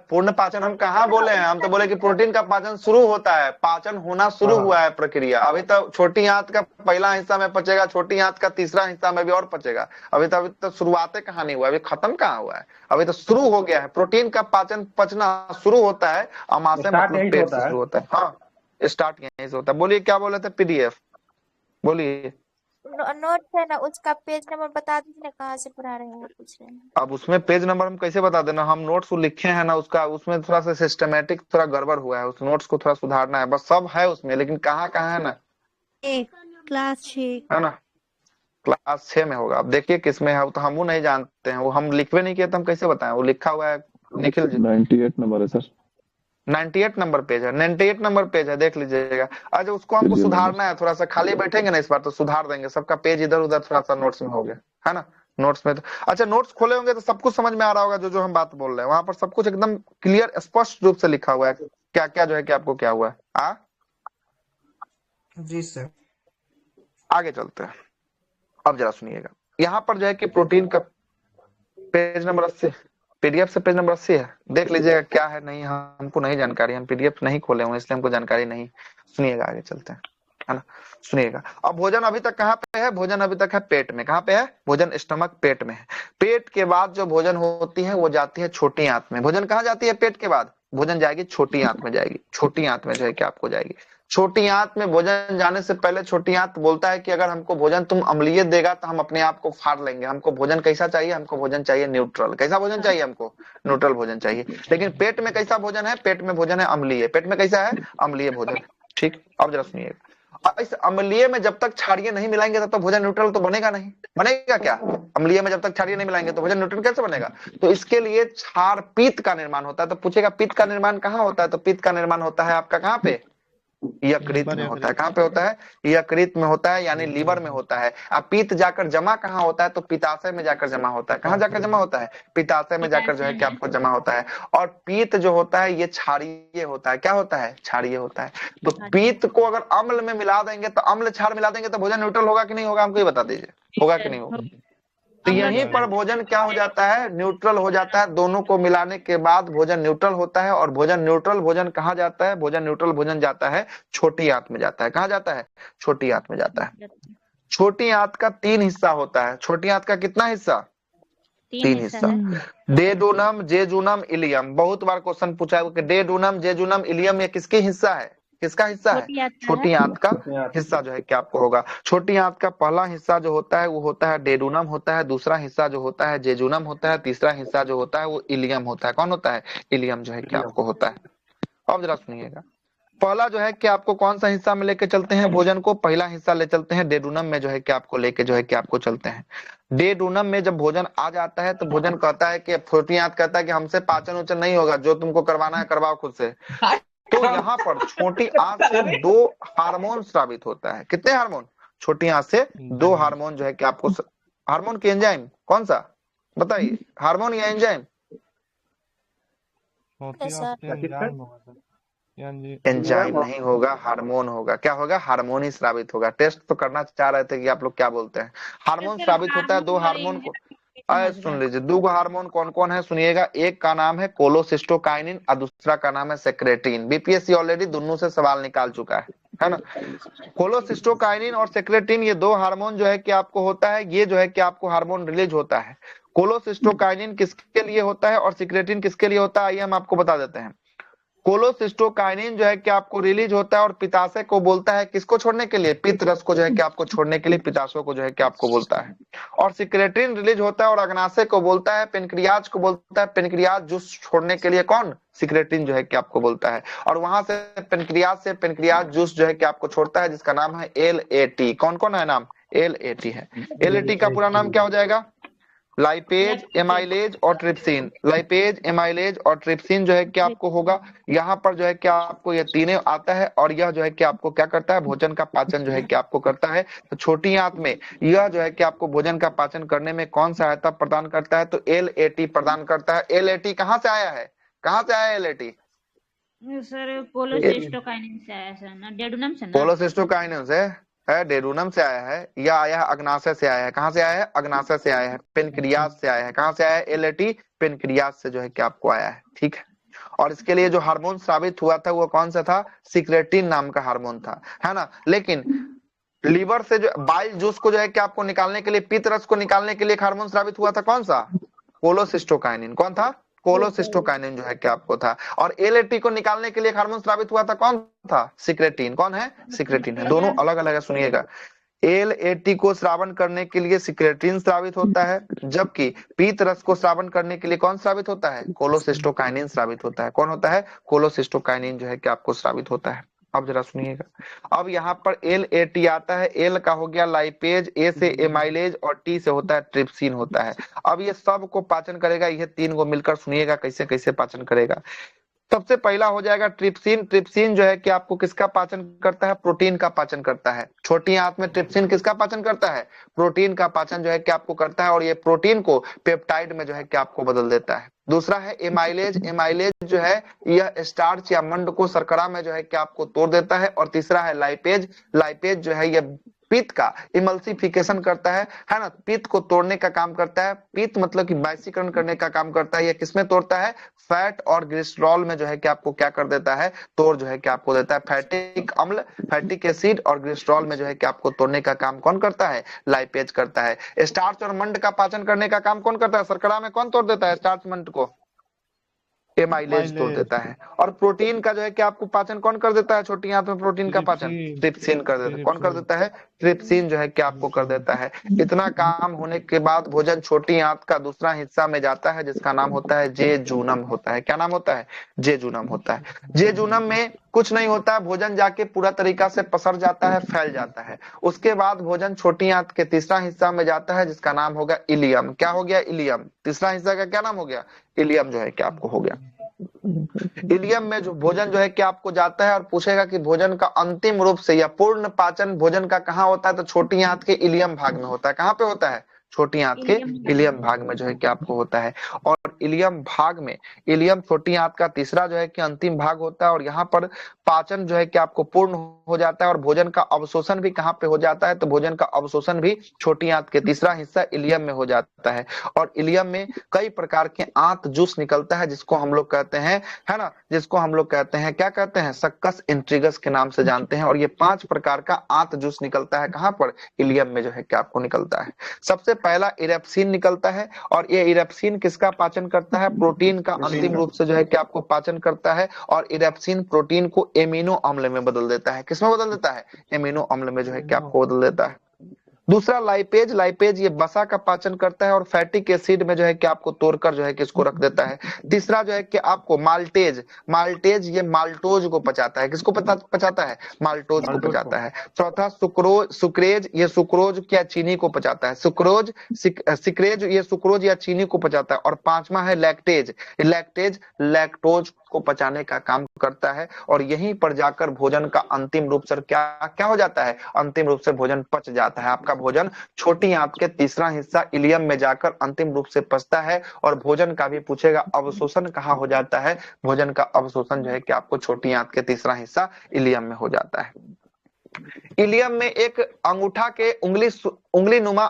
पूर्ण पाचन हम कहाँ बोले हैं, हम तो बोले कि प्रोटीन का पाचन शुरू होता है, पाचन होना शुरू हुआ है प्रक्रिया। अभी तो छोटी आंत का पहला हिस्सा में पचेगा, छोटी आंत का तीसरा हिस्सा में भी और पचेगा। अभी तो शुरुआतें कहाँ नहीं हुआ, अभी खत्म कहाँ हुआ है, अभी तो शुरू हो गया है। प्रोटीन का पाचन पचना शुरू होता है अमाशय मतलब पेट से शुरू होता है। हाँ, स्टार्ट यहीं से होता है। बोलिए क्या बोले थे, पीडीएफ बोलिए। नोट है ना, उसका पेज नंबर बता दीजिए ना, कहाँ से पढ़ा रहे हैं, वो पूछ रहे हैं। अब उसमें पेज नंबर हम कैसे बता देना, हम नोट्स लिखे हैं ना, उसका उसमें थोड़ा सा सिस्टमेटिक थोड़ा गड़बड़ हुआ है, उस नोट्स को थोड़ा सुधारना है, बस सब है उसमें, लेकिन कहाँ कहाँ है ना, क्लास 6 है ना, क्लास 6 में होगा। अब देखिए किसमें है, तो हम नहीं जानते हैं, वो हम लिखवे नहीं किए तो हम कैसे बताएं, वो लिखा हुआ है, निखिल जी 98 नंबर है सर, 98 नंबर पेज है, 98 नंबर पेज है, देख लीजिएगा। अच्छा, उसको हमको सुधारना है, थोड़ा सा खाली बैठेंगे ना इस बार तो सुधार देंगे, सबका पेज इधर उधर थोड़ा सा नोट्स में हो गया है ना, नोट्स में तो अच्छा, नोट्स खोले होंगे तो सब कुछ समझ में आ रहा होगा, जो जो हम बात बोल रहे हैं वहां पर सब कुछ एकदम क्लियर स्पष्ट रूप से लिखा हुआ है, क्या क्या जो है कि आपको क्या हुआ है। जी सर। आगे चलते हैं, अब जरा सुनिएगा, यहाँ पर जो है कि प्रोटीन का पेज नंबर 80, पीडीएफ से पेज नंबर 80 है, देख लीजिएगा क्या है। नहीं, हमको नहीं जानकारी, हम पीडीएफ नहीं खोले हुए इसलिए हमको जानकारी नहीं। सुनिएगा, आगे चलते हैं, है ना, सुनिएगा। अब भोजन अभी तक कहाँ पे है, भोजन अभी तक है पेट में। कहाँ पे है भोजन, स्टमक, पेट में है। पेट के बाद जो भोजन होती है वो जाती है छोटी आंत में। भोजन कहाँ जाती है पेट के बाद, भोजन जाएगी छोटी आंत में जाएगी, छोटी आंत में जो है कि आपको जाएगी। छोटी आंत में भोजन जाने से पहले छोटी आंत बोलता है कि अगर हमको भोजन तुम अम्लीय देगा तो हम अपने आप को फाड़ लेंगे, हमको भोजन कैसा चाहिए, हमको भोजन चाहिए न्यूट्रल। कैसा भोजन चाहिए हमको? न्यूट्रल भोजन चाहिए। लेकिन पेट में कैसा भोजन है? पेट में भोजन है अम्लीय। पेट में कैसा है? अम्लीय भोजन। ठीक, अब जरा सुनिए, इस अम्लीय में जब तक क्षारीय नहीं मिलाएंगे तब तक भोजन न्यूट्रल तो बनेगा नहीं। बनेगा क्या? अम्लीय में जब तक क्षारीय नहीं मिलाएंगे तो भोजन न्यूट्रल कैसे बनेगा? तो इसके लिए क्षार पित्त का निर्माण होता है। तो पूछेगा पित्त का निर्माण कहाँ होता है? तो पित्त का निर्माण होता है आपका कहाँ पे? यकृत में होता है। कहाँ पे होता है? यकृत में होता है, यानी लीवर में होता है। अब पित्त जाकर जमा कहाँ होता है? तो पित्ताशय में जाकर जमा होता है। कहाँ जाकर जमा होता है? पित्ताशय में जाकर जो है कि आपको जमा होता है। और पित्त जो होता है ये क्षारीय होता है। क्या होता है? क्षारीय होता है। तो पित्त को अगर अम्ल में मिला देंगे तो अम्ल क्षार मिला देंगे तो भोजन न्यूट्रल होगा कि नहीं होगा? हमको ये बता दीजिए, होगा कि नहीं होगा? तो यहीं पर भोजन क्या हो जाता है? न्यूट्रल हो जाता है। दोनों को मिलाने के बाद भोजन न्यूट्रल होता है। और भोजन न्यूट्रल भोजन कहाँ जाता है? भोजन न्यूट्रल भोजन जाता है छोटी आंत में जाता है। कहाँ जाता है? छोटी आंत में जाता है। छोटी आंत का 3 हिस्सा होता है। छोटी आंत का कितना हिस्सा? 3 हिस्सा। डेडोनम, जेजुनम, इलियम। बहुत बार क्वेश्चन पूछा है कि डेडोनम, जेजुनम, इलियम ये किसकी हिस्सा है? किसका हिस्सा है? छोटी आंत का हिस्सा जो है कि आपको होगा। छोटी आंत का पहला हिस्सा जो होता है वो होता है डेडोनम होता है, दूसरा हिस्सा जो होता है जेजुनम होता है, तीसरा हिस्सा जो होता है वो इलियम होता है। कौन होता है? इलियम जो है कि आपको होता है। अब जरा सुनिएगा, पहला जो है कि आपको कौन सा हिस्सा में लेके चलते हैं भोजन को? पहला हिस्सा ले चलते हैं डेडोनम में जो है कि आपको लेके जो है कि आपको चलते हैं। डेडोनम में जब भोजन आ जाता है तो भोजन कहता है कि छोटी आंत कहता है कि हमसे पाचन उचन नहीं होगा, जो तुमको करवाना है करवाओ खुद से। तो यहाँ पर छोटी आंत से 2 हार्मोन स्रावित होता है। कितने हार्मोन? छोटी आंत से 2 हार्मोन जो है कि आपको हार्मोन की एंजाइम कौन सा बताइए? हार्मोन या एंजाइम? एंजाइम नहीं होगा, हार्मोन होगा। क्या होगा? हार्मोन ही स्रावित होगा। टेस्ट तो करना चाह रहे थे कि आप लोग क्या बोलते हैं। हार्मोन स्रावित होता है 2 हार्मोन को। सुन लीजिए, 2 हार्मोन कौन कौन है सुनिएगा। एक का नाम है कोलोसिस्टोकाइनिन और दूसरा का नाम है सेक्रेटिन। बीपीएससी ऑलरेडी दोनों से सवाल निकाल चुका है ना। कोलोसिस्टोकाइनिन और सेक्रेटिन ये 2 हार्मोन जो है कि आपको होता है, ये जो है कि आपको हार्मोन रिलीज होता है। कोलोसिस्टोकाइनिन किसके लिए होता है और सेक्रेटिन किसके लिए होता है, आइए हम आपको बता देते हैं। कोलोसिस्टोकाइनिन जो है कि आपको रिलीज होता है और पित्ताशय को बोलता है किसको छोड़ने के लिए? पित्त रस को जो है कि आपको छोड़ने के लिए पित्ताशय को जो है कि आपको बोलता है। और सिक्रेटिन रिलीज होता है और अग्नाशय को बोलता है, पेनक्रियाज को बोलता है पेनक्रियाज जूस छोड़ने के लिए। कौन? सिक्रेटिन जो है कि आपको बोलता है। और वहां से पेनक्रियाज जूस जो है कि आपको छोड़ता है, जिसका नाम है LAT। कौन कौन है नाम? LAT है। LAT का पूरा नाम क्या हो जाएगा? लाइपेज, एमाइलेज और ट्रिप्सिन। लाइपेज, एमाइलेज और ट्रिप्सिन जो है कि आपको होगा। यहाँ पर जो है कि आपको ये तीनों आता है और यह जो है कि आपको क्या करता है? भोजन का पाचन जो है कि आपको करता है। तो छोटी आंत में यह जो है कि आपको भोजन का पाचन करने में कौन सहायता प्रदान करता है? तो LAT प्रदान करता है। LAT कहाँ से आया है? कहाँ से आया LAT? सर कोलोसिस्टोकाइनिन से आया सर ना, डेडोनम से ना। कोलोसिस्टोकाइनिन से है, डेडोनम से आया है, या आया है अग्नाशय से आया है। कहाँ से आया है? अग्नाशय से आया है। पेनक्रियाज से आया है। कहाँ से आया है? LAT पेनक्रियाज से जो है कि आपको आया है। ठीक है। और इसके लिए जो हार्मोन साबित हुआ था वो कौन सा था? सिक्रेटिन नाम का हार्मोन था, है ना। लेकिन लीवर से जो बाइल जूस को जो है कि आपको निकालने के लिए, पित्त रस को निकालने के लिए हार्मोन साबित हुआ था कौन सा? कोलोसिस्टोकाइनिन। कौन था? कोलोसिस्टोकाइनिन जो है कि आपको था। और LAT को निकालने के लिए हार्मोन स्रावित हुआ था कौन था? सिक्रेटिन। कौन है? सिक्रेटिन है। दोनों अलग अलग है, सुनिएगा। LAT को श्रावण करने के लिए सिक्रेटिन स्रावित होता है, जबकि पीत रस को श्रावण करने के लिए कौन स्रावित होता है? कोलोसिस्टोकाइनिन स्रावित होता है। कौन होता है? कोलोसिस्टोकाइनिन जो है कि आपको स्रावित होता है। अब जरा सुनिएगा, अब यहाँ पर LAT आता है। L का हो गया लाइपेज, A से एमाइलेज और T से होता है ट्रिप्सिन होता है। अब ये सब को पाचन करेगा, ये 3 को मिलकर सुनिएगा कैसे कैसे पाचन करेगा। सबसे पहला हो जाएगा ट्रिप्सिन। ट्रिप्सिन जो है कि आपको किसका पाचन करता है? प्रोटीन का पाचन करता है। छोटी आंत में ट्रिप्सिन किसका पाचन करता है? प्रोटीन का पाचन जो है कि आपको करता है, और ये प्रोटीन को पेप्टाइड में जो है कि आपको बदल देता है। दूसरा है एमाइलेज। एमाइलेज जो है यह स्टार्च या मंड को शर्करा में जो है कि आपको तोड़ देता है। और तीसरा है लाइपेज। लाइपेज जो है यह पित्त का इमल्सिफिकेशन करता है ना, पित्त को तोड़ने का काम करता है। पित्त मतलब कि बाइसीकरण करने का काम करता है। यह किसमें तोड़ता है? फैट और ग्लिसरॉल में जो है कि आपको क्या कर देता है? तोड़ जो है कि आपको देता है। फैटिक अम्ल, फैटिक एसिड और ग्लिसरॉल में जो है कि आपको तोड़ने का काम कौन करता है? लाइपेज करता है। स्टार्च और मंड का पाचन करने का काम कौन करता है? शर्करा में कौन तोड़ देता है स्टार्च मंड को? एमाइलेज तोड़ देता है। और प्रोटीन का जो है कि आपको पाचन कौन कर देता है छोटी आंत में, प्रोटीन का पाचन ट्रिप्सिन कर देता है। कौन कर देता है? ट्रिप्सिन जो है कि आपको कर देता है। इतना काम होने के बाद भोजन छोटी आंत का दूसरा हिस्सा में जाता है जिसका नाम होता है जेजूनम होता है। क्या नाम होता है? जेजूनम होता है। जेजूनम में कुछ नहीं होता है, भोजन जाके पूरा तरीका से पसर जाता है, फैल जाता है। उसके बाद भोजन छोटी आंत के तीसरा हिस्सा में जाता है जिसका नाम होगा इलियम। क्या हो गया? इलियम। तीसरा हिस्सा का क्या नाम हो गया? इलियम जो है कि आपको हो गया। इलियम में जो भोजन जो है कि आपको जाता है और पूछेगा कि भोजन का अंतिम रूप से या पूर्ण पाचन भोजन का कहाँ होता है, तो छोटी आंत के इलियम भाग में होता है। कहाँ पे होता है? छोटी आंत के इलियम भाग में जो है कि आपको होता है। और इलियम भाग में, इलियम छोटी आंत का तीसरा जो है कि अंतिम भाग होता है, और यहाँ पर पाचन जो है कि आपको पूर्ण हो जाता है। और भोजन का अवशोषण भी कहाँ पे हो जाता है? तो भोजन का अवशोषण भी छोटी आंत के तीसरा हिस्सा इलियम में हो जाता है। और इलियम में कई प्रकार के आंत जूस निकलता है जिसको हम लोग कहते हैं, है ना, जिसको हम लोग कहते हैं, क्या कहते हैं? सक्कस इंट्रिगस के नाम से जानते हैं। और ये 5 प्रकार का आंत जूस निकलता है। कहाँ पर? इलियम में जो है कि आपको निकलता है। सबसे पहला इरेप्सिन निकलता है, और ये इरेप्सिन किसका पाचन करता है? प्रोटीन का अंतिम रूप से जो है कि आपको पाचन करता है। और इरेप्सिन प्रोटीन को एमिनो अम्ल में बदल देता है। किसमें बदल देता है? एमिनो अम्ल में जो है कि आपको बदल देता है। दूसरा लाइपेज, लाइपेज ये वसा का पाचन करता है और फैटिक एसिड में जो है कि आपको तोड़कर जो है कि इसको रख देता है। तीसरा जो है कि आपको माल्टेज, माल्टेज ये माल्टोज को पचाता है। किसको पचाता है? माल्टोज को पचाता है। चौथा सुक्रोज, सुक्रेज ये सुक्रोज क्या चीनी को पचाता है। सुक्रोज सिक्रेज ये सुक्रोज या चीनी को पचाता है। और पांचवा है लैक्टेज, लैक्टेज लैक्टोज को पचाने का काम करता है। और यहीं पर जाकर भोजन का अंतिम रूप से क्या क्या हो जाता है? अंतिम रूप से भोजन पच जाता है। आपका भोजन छोटी आंत के तीसरा हिस्सा इलियम में जाकर अंतिम रूप से पचता है। और भोजन का भी पूछेगा अवशोषण कहाँ हो जाता है? भोजन का अवशोषण जो है कि आपको छोटी आंत के तीसरा हिस्सा इलियम में हो जाता है। इलियम में एक अंगूठा के उंगली नुमा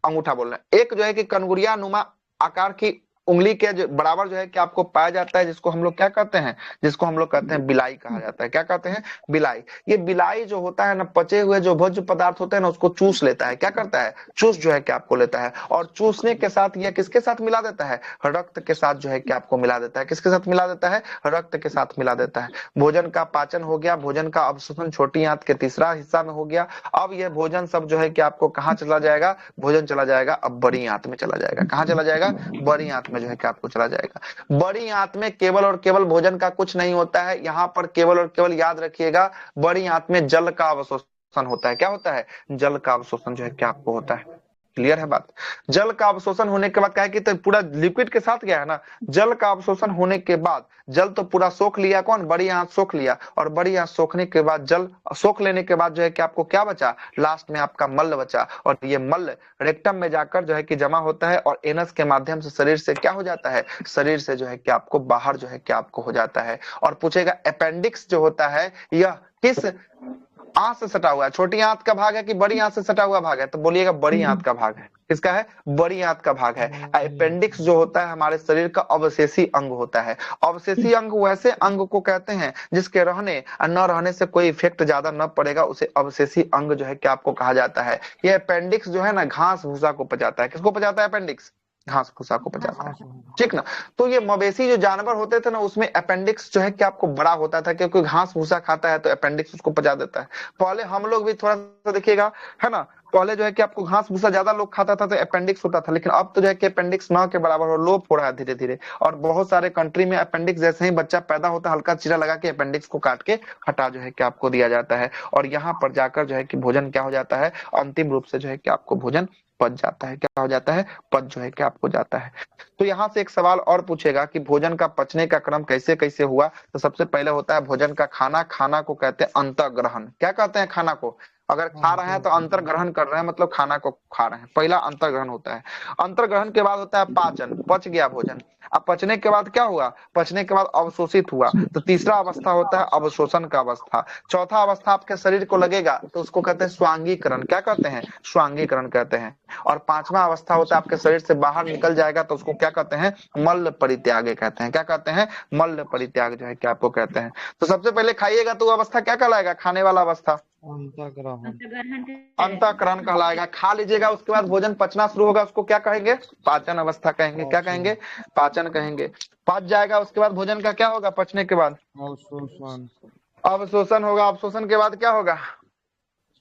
अंगूठा बोल रहे हैं, एक जो है कि कनगुरिया नुमा आकार की उंगली के जो बराबर जो है कि आपको पाया जाता है, जिसको हम लोग क्या कहते हैं? जिसको हम लोग कहते हैं बिलाई कहा जाता है। क्या कहते हैं? बिलाई। ये बिलाई जो होता है ना, पचे हुए जो भोज्य पदार्थ होते हैं ना, उसको चूस लेता है। क्या करता है? चूस जो है कि आपको लेता है। और चूसने के साथ यह किसके साथ मिला देता है? रक्त के साथ जो है कि आपको मिला देता है। किसके साथ मिला देता है? रक्त के साथ मिला देता है। भोजन का पाचन हो गया, भोजन का अवशोषण छोटी आंत के तीसरा हिस्सा में हो गया। अब यह भोजन सब जो है कि आपको कहाँ चला जाएगा? भोजन चला जाएगा अब बड़ी आंत में चला जाएगा। कहाँ चला जाएगा? बड़ी आंत में जो है कि आपको चला जाएगा। बड़ी आंत में केवल और केवल भोजन का कुछ नहीं होता है। यहाँ पर केवल और केवल याद रखिएगा, बड़ी आंत में जल का अवशोषण होता है। क्या होता है? जल का अवशोषण जो है कि आपको होता है। क्लियर है बात? जल का अवशोषण होने के बाद क्या है कि तो पूरा लिक्विड के साथ गया है ना, जल का अवशोषण होने के बाद जल तो पूरा सोख लिया, कौन? बड़ी आंत सोख लिया। और बड़ी आंत सोखने के बाद, जल सोख लेने के बाद जो है कि आपको क्या बचा? लास्ट में आपका मल बचा। और ये मल रेक्टम में जाकर जो है कि जमा होता है और एनस के माध्यम से शरीर से क्या हो जाता है? शरीर से जो है कि आपको बाहर जो है कि आपको हो जाता है। और पूछेगा अपेंडिक्स जो होता है यह किस आंत से सटा हुआ है? छोटी आंत का भाग है कि बड़ी आंत से सटा हुआ भाग है? तो बोलिएगा बड़ी आंत का भाग है। किसका है? बड़ी आंत का भाग है। अपेंडिक्स जो होता है हमारे शरीर का अवशेषी अंग होता है। अवशेषी अंग वैसे अंग को कहते हैं जिसके रहने और न रहने से कोई इफेक्ट ज्यादा न पड़ेगा, उसे अवशेषी अंग जो है कि आपको कहा जाता है। ये अपेंडिक्स जो है ना, घास भूसा को पचाता है। किसको पचाता है? अपेंडिक्स घास भूसा को पचाता है। ठीक ना? तो ये मवेशी जो जानवर होते थे ना, उसमें अपेंडिक्स जो है कि आपको बड़ा होता था, क्योंकि घास भूसा खाता है तो अपेंडिक्स उसको पचा देता है। पहले हम लोग भी थोड़ा सा देखिएगा, है ना, पहले जो है कि आपको घास भूसा ज्यादा लोग खाता था तो अपेंडिक्स होता था। लेकिन अब तो जो है कि अपेंडिक्स न के बराबर हो, लोप हो रहा है धीरे धीरे। और बहुत सारे कंट्री में अपेंडिक्स जैसे ही बच्चा पैदा होता है, हल्का चीरा लगा के अपेंडिक्स को काट के हटा जो है कि आपको दिया जाता है। और यहाँ पर जाकर जो है कि भोजन क्या हो जाता है? अंतिम रूप से जो है कि आपको भोजन पच जाता है। क्या हो जाता है? पच जो है कि आपको जाता है। तो यहाँ से एक सवाल और पूछेगा कि भोजन का पचने का क्रम कैसे कैसे हुआ। तो सबसे पहले होता है भोजन का खाना। खाना को कहते हैं अंतःग्रहण। क्या कहते हैं? खाना को अगर खा रहे हैं तो अंतर्ग्रहण कर रहे हैं, मतलब खाना को खा रहे हैं। पहला अंतर्ग्रहण होता है। अंतर्ग्रहण के बाद होता है पाचन। पच गया भोजन। अब पचने के बाद क्या हुआ? पचने के बाद अवशोषित हुआ। तो तीसरा अवस्था होता है अवशोषण का अवस्था। चौथा अवस्था आपके शरीर को लगेगा तो उसको कहते हैं स्वांगीकरण। क्या कहते हैं? स्वांगीकरण कहते हैं। और पांचवा अवस्था होता है आपके शरीर से बाहर निकल जाएगा तो उसको क्या कहते हैं? मल परित्याग कहते हैं। क्या कहते हैं? मल परित्याग जो है कि आपको कहते हैं। तो सबसे पहले खाइएगा तो अवस्था क्या कहलाएगा? खाने वाला अवस्था अंतःग्रहण कहलाएगा। खा लीजिएगा, उसके बाद भोजन पचना शुरू होगा, उसको क्या कहेंगे? पाचन अवस्था कहेंगे। क्या कहेंगे? पाचन कहेंगे। पच जाएगा, उसके बाद भोजन का क्या होगा पचने के बाद? अवशोषण, अवशोषण होगा। अवशोषण के बाद क्या होगा?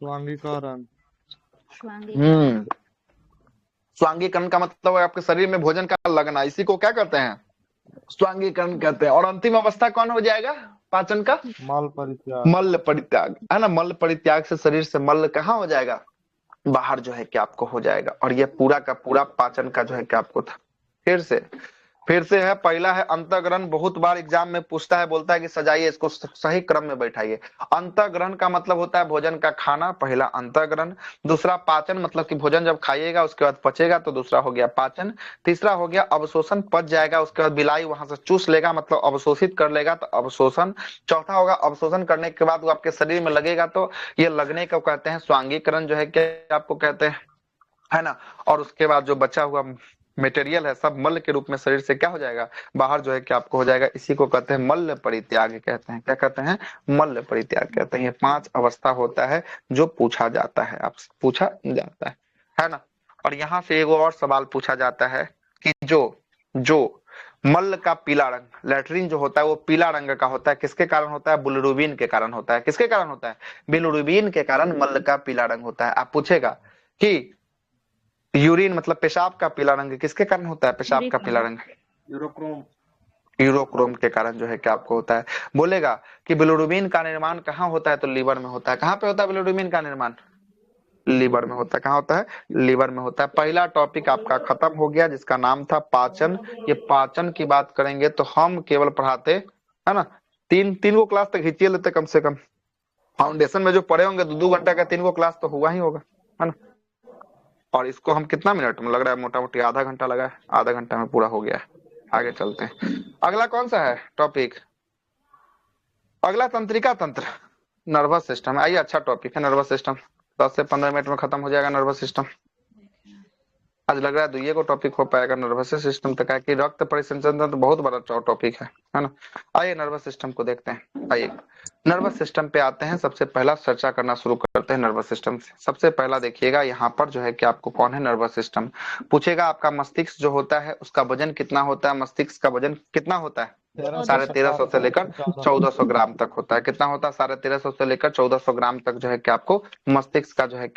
स्वांगीकरण, स्वांगीकरण। स्वांगीकरण का मतलब है आपके शरीर में भोजन का लगना, इसी को क्या कहते हैं? स्वांगीकरण कहते हैं। और अंतिम अवस्था कौन हो जाएगा पाचन का? मल परित्याग, मल परित्याग, है ना। मल परित्याग से शरीर से मल कहाँ हो जाएगा? बाहर जो है कि आपको हो जाएगा। और ये पूरा का पूरा पाचन का जो है कि आपको था। फिर से है, पहला है अंतःग्रहण। बहुत बार एग्जाम में पूछता है, बोलता है कि सजाइए इसको, सही क्रम में बैठाइए। अंतःग्रहण का मतलब होता है भोजन का खाना, पहला अंतःग्रहण। दूसरा पाचन, मतलब कि भोजन जब खाइएगा उसके बाद पचेगा, तो दूसरा हो गया पाचन। तीसरा हो गया अवशोषण, पच जाएगा उसके बाद बिलाई वहां से चूस लेगा, मतलब अवशोषित कर लेगा, तो अवशोषण। चौथा होगा अवशोषण करने के बाद वो आपके शरीर में लगेगा, तो ये लगने को कहते हैं स्वांगीकरण जो है क्या आपको कहते हैं, है ना। और उसके बाद जो बचा हुआ मटेरियल है सब मल के रूप में शरीर से क्या हो जाएगा? बाहर जो है कि आपको हो जाएगा। इसी को कहते हैं मल परित्याग कहते हैं। क्या कहते हैं? मल परित्याग कहते हैं। ये 5 अवस्था होता है जो पूछा जाता है, आपसे पूछा जाता है ना। और यहाँ से एक और सवाल पूछा जाता है कि जो मल का पीला रंग, लैट्रिन जो होता है वो पीला रंग का होता है, किसके कारण होता है? बिलिरुबिन के कारण होता है। किसके कारण होता है? बिलिरुबिन के कारण मल का पीला रंग होता है। आप पूछेगा कि यूरिन मतलब पेशाब का पीला रंग किसके कारण होता है? पेशाब का पीला रंग यूरोक्रोम के कारण जो है कि आपको होता है। बोलेगा कि बिलिरुबिन का निर्माण कहाँ होता है? तो लीवर में होता है। कहाँ पे होता है बिलिरुबिन का निर्माण? लीवर में होता है। कहाँ होता है? लीवर में होता है। पहला टॉपिक आपका खत्म हो गया जिसका नाम था पाचन। ये पाचन की बात करेंगे तो हम केवल पढ़ाते, है ना, तीन को क्लास तक खींचिए लेते कम से कम। फाउंडेशन में जो पढ़े होंगे 2 घंटा का 3 को क्लास तो हुआ ही होगा, है ना। और इसको हम कितना मिनट में लग रहा है? मोटा मोटी आधा घंटा लगा है, आधा घंटा में पूरा हो गया है। आगे चलते हैं। अगला कौन सा है टॉपिक? अगला तंत्रिका तंत्र, नर्वस सिस्टम। आइए, अच्छा टॉपिक है नर्वस सिस्टम। 10 से 15 मिनट में खत्म हो जाएगा नर्वस सिस्टम। आज लग रहा है 2 को टॉपिक हो पाएगा नर्वस सिस्टम तक है कि रक्त परिसंचरण तो बहुत बड़ा टॉपिक है ना। आइए नर्वस सिस्टम को देखते हैं। आइए नर्वस सिस्टम पे आते हैं। सबसे पहला चर्चा करना शुरू करते हैं नर्वस सिस्टम से। सबसे पहला देखिएगा यहाँ पर जो है कि आपको कौन है नर्वस सिस्टम। पूछेगा आपका मस्तिष्क जो होता है उसका वजन कितना होता है? मस्तिष्क का वजन कितना होता है? 1350 से लेकर 1400 ग्राम तक होता है। कितना होता है? 1350 से लेकर 1400 ग्राम तक जो है कि आपको मस्तिष्क का जो है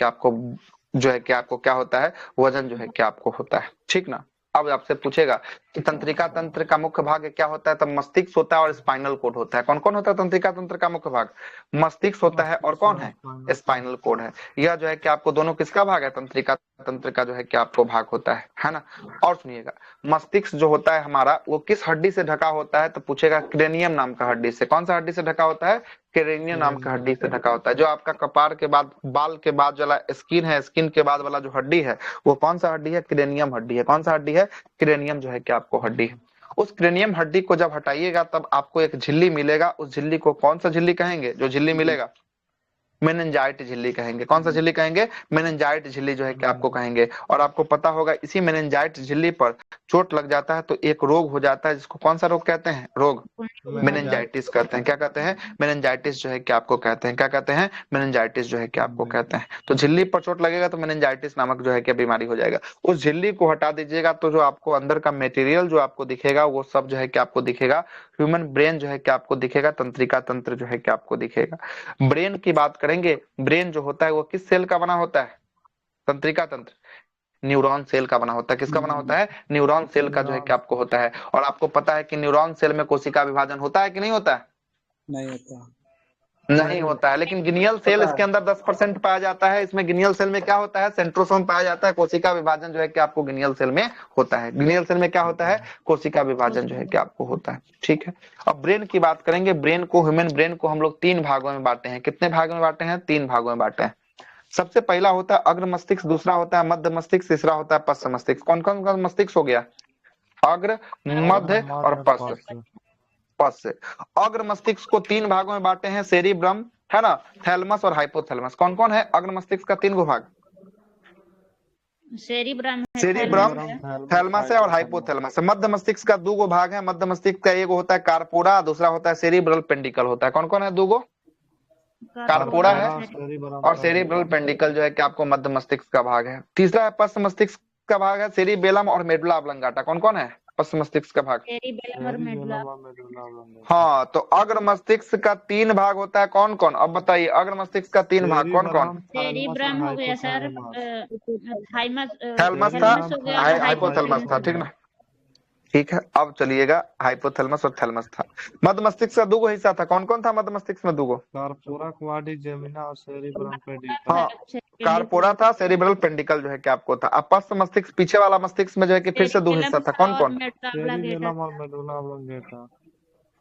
कि आपको क्या होता है? वजन जो है क्या आपको होता है, ठीक ना। अब आपसे पूछेगा कि तंत्रिका तंत्र का मुख्य भाग क्या होता है? तो मस्तिष्क होता है और स्पाइनल कोड होता है। कौन कौन होता है तंत्रिका तंत्र का मुख्य भाग? मस्तिष्क होता है और कौन है? स्पाइनल कोड है। यह जो है कि आपको दोनों किसका भाग है? तंत्रिका तंत्र का जो है कि आपको भाग होता है ना। और सुनिएगा, मस्तिष्क जो होता है हमारा वो किस हड्डी से ढका होता है? तो पूछेगा क्रेनियम नाम का हड्डी से। कौन सा हड्डी से ढका होता है? क्रेनियम नाम का हड्डी से ढका होता है। जो आपका कपार के बाद, बाल के बाद वाला स्किन है, स्किन के बाद वाला जो हड्डी है वो कौन सा हड्डी है? क्रेनियम हड्डी है। कौन सा हड्डी है? क्रेनियम जो है कि आपको हड्डी है। उस क्रेनियम हड्डी को जब हटाइएगा तब आपको एक झिल्ली मिलेगा। उस झिल्ली को कौन सा झिल्ली कहेंगे? जो झिल्ली मिलेगा मेनिंजाइट झिल्ली कहेंगे। कौन सा झिल्ली कहेंगे? मेनिंजाइट झिल्ली जो है कि आपको कहेंगे। और आपको पता होगा इसी मेनिंजाइट झिल्ली पर चोट लग जाता है तो एक रोग हो जाता है जिसको कौन सा रोग कहते हैं? रोग मेनिंजाइटिस कहते हैं। क्या कहते हैं? मेनिंजाइटिस जो है कि आपको कहते हैं। क्या कहते हैं? मेनिंजाइटिस जो है कि आपको कहते हैं। तो झिल्ली पर चोट लगेगा तो मेनिंजाइटिस नामक जो है कि बीमारी हो जाएगा। उस झिल्ली को हटा दीजिएगा तो जो आपको अंदर का मटेरियल जो आपको दिखेगा वो सब जो है कि आपको दिखेगा। ह्यूमन ब्रेन जो है कि आपको दिखेगा। तंत्रिका तंत्र जो है कि आपको दिखेगा। ब्रेन की बात करेंगे, ब्रेन जो होता है वो किस सेल का बना होता है? तंत्रिका तंत्र न्यूरॉन सेल का बना होता है। किसका बना होता है? न्यूरॉन सेल का जो है कि आपको होता है। और आपको पता है कि न्यूरॉन सेल में कोशिका विभाजन होता है कि नहीं होता है? नहीं होता है। लेकिन गिनियल सेल इसके अंदर 10% पाया जाता है। इसमें गिनियल सेल में क्या होता है? सेंट्रोसोम पाया जाता है। कोशिका विभाजन जो है कि आपको गिनियल सेल में होता है। गिनियल सेल में क्या होता है? कोशिका विभाजन जो है कि आपको होता है, ठीक है। अब ब्रेन की बात करेंगे। ब्रेन को, ह्यूमन ब्रेन को हम लोग 3 भागों में बांटे हैं। कितने भागों में बांटे हैं? 3 भागों में बांटे हैं। सबसे पहला होता है अग्र मस्तिष्क, दूसरा होता है मध्य मस्तिष्क, तीसरा होता है पश्च मस्तिष्क। कौन कौन का मस्तिष्क हो गया? अग्र, मध्य और पश्च। अग्र मस्तिष्क को 3 भागों में बांटे हैं, सेरिब्रम, है ना, थैलमस और हाइपोथैलेमस। कौन कौन है अग्र मस्तिष्क का 3 गो भाग? सेरिब्रम, थैलमस है और हाइपोथैलेमस है। मध्य मस्तिष्क का 2 गो भाग है। मध्य मस्तिष्क का एक होता है कार्पोरा, दूसरा होता है सेरिब्रल पेंडिकल होता है। कौन कौन है 2 गो? कार्पोरा है और सेरिब्रल पेंडिकल जो है कि आपको मध्य मस्तिष्क का भाग है। तीसरा है पश्च मस्तिष्क का भाग है, सेरिबेलम और मेडुला ऑब्लंगाटा। कौन कौन है? पश्च मस्तिष्क का भाग? सेरिबेलम और मेडुला। हाँ, तो अग्र मस्तिष्क का 3 भाग होता है, कौन कौन? अब बताइए, अग्र मस्तिष्क का 3 भाग कौन कौन? सेरिब्रम हो गया सर, थाइमस, थैलमस था, थैलमस हो गया और हाइपोथैलेमस था, ठीक ना? ठीक है, अब चलिएगा, हाइपोथैलेमस और थैलेमस था। मध्य मस्तिष्क का 2 हिस्सा था, कौन कौन था मध्य मस्तिष्क में 2? कार्पोरा, क्वाड्रिजेमिना और सेरिब्रम पेडिकल। हाँ, कार्पोरा था, सेरिब्रल पेंडिकल जो है कि आपको था। अब पश्च मस्तिष्क पीछे वाला मस्तिष्क में जो है कि फिर से 2 हिस्सा था, कौन कौन? सेरिबेलम और मेडुला ऑब्लोंगेटा।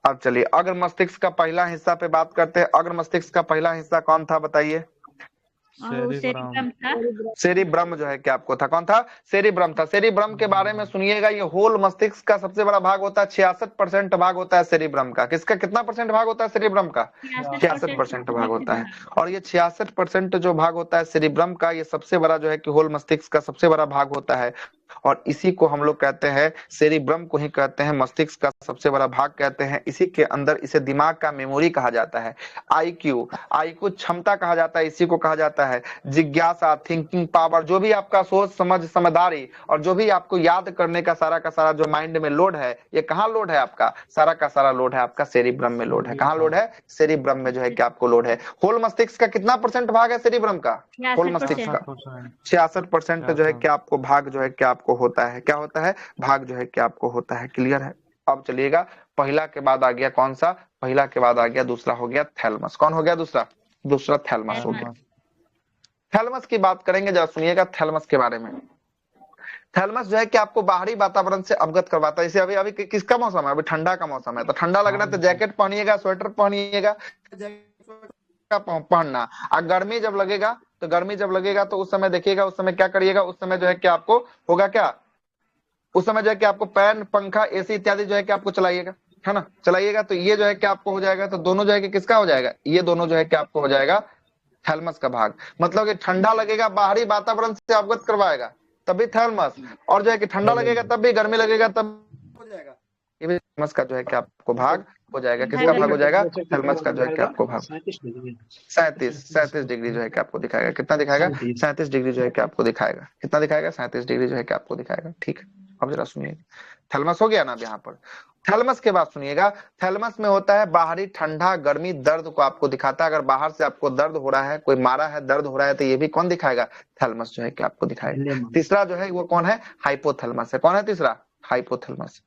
अब चलिए अग्र मस्तिष्क का पहला हिस्सा पे बात करते हैं। अग्र मस्तिष्क का पहला हिस्सा कौन था बताइए? सेरिब्रम था। सेरिब्रम जो है कि आपको था, कौन था? सेरिब्रम था। सेरिब्रम के बारे में सुनिएगा, ये होल मस्तिष्क का सबसे बड़ा भाग होता है, 66% भाग होता है सेरिब्रम का। किसका कितना परसेंट भाग होता है सेरिब्रम का? 66% भाग होता है। और ये 66% जो भाग होता है सेरिब्रम का, ये सबसे बड़ा जो है कि होल मस्तिष्क का सबसे बड़ा भाग होता है। और इसी को हम लोग कहते हैं, सेरिब्रम को ही कहते हैं मस्तिष्क का सबसे बड़ा भाग कहते हैं। इसी के अंदर इसे दिमाग का मेमोरी कहा जाता है, आईक्यू क्षमता कहा जाता है, इसी को कहा जाता है जिज्ञासा, थिंकिंग पावर, जो भी आपका सोच समझ समझदारी और जो भी आपको याद करने का सारा जो माइंड में लोड है, ये कहाँ लोड है आपका? सारा का सारा लोड है आपका सेरिब्रम में लोड है। कहाँ लोड है? सेरिब्रम में जो है कि आपको लोड है। होल मस्तिष्क का कितना परसेंट भाग है सेरिब्रम का? होल मस्तिष्क का 66% जो है कि आपको भाग जो है कि आपको होता है, क्या होता है? भाग जो है कि आपको होता है। क्लियर है? अब चलिएगा, पहला के बाद आ गया कौन सा? पहला के बाद आ गया दूसरा, हो गया थैलमस। कौन हो गया दूसरा? दूसरा थैलमस हो गया। थैलमस की बात करेंगे, जरा सुनिएगा थैलमस के बारे में। थैलमस जो है कि आपको बाहरी वातावरण से अवगत करवाता है। जैसे अभी अभी किसका मौसम है? अभी ठंडा का मौसम है, तो ठंडा लग रहा है तो जैकेट पहनिएगा, स्वेटर पहनिएगा, पहनना। और गर्मी जब लगेगा तो उस समय देखिएगा, उस समय क्या करिएगा? उस समय जो है कि आपको होगा क्या? उस समय जो है कि आपको फैन, पंखा, एसी इत्यादि जो है कि आपको चलाइएगा, है ना? चलाइएगा तो ये जो है कि आपको हो जाएगा, तो दोनों जो है कि किसका हो जाएगा? ये दोनों जो है कि आपको हो जाएगा थैलमस का भाग। मतलब कि ठंडा लगेगा, बाहरी वातावरण से अवगत करवाएगा, तभी थैलमस। और जो है कि ठंडा लगेगा तब भी, गर्मी लगेगा तब हो जाएगा, ये भी थैलमस का जो है कि आपको भाग हो जाएगा। किसका भाग हो जाएगा? थैलमस का जो है कि आपको भाग 37 डिग्री जो है कि आपको दिखाएगा। कितना दिखाएगा? 37 डिग्री जो है कि आपको दिखाएगा। कितना दिखाएगा? 37 डिग्री जो है कि आपको दिखाएगा। ठीक है, अब जरा सुनिए, थैलमस हो गया ना अब यहाँ पर। थैलमस के बाद सुनिएगा, थैलमस में होता है बाहरी ठंडा, गर्मी, दर्द को आपको दिखाता है। अगर बाहर से आपको दर्द हो रहा है, कोई मारा है, दर्द हो रहा है, तो ये भी कौन दिखाएगा? थैलमस जो है कि आपको दिखाएगा। तीसरा जो है वो कौन है? हाइपोथैलमस है। कौन है तीसरा? हाइपोथैलमस।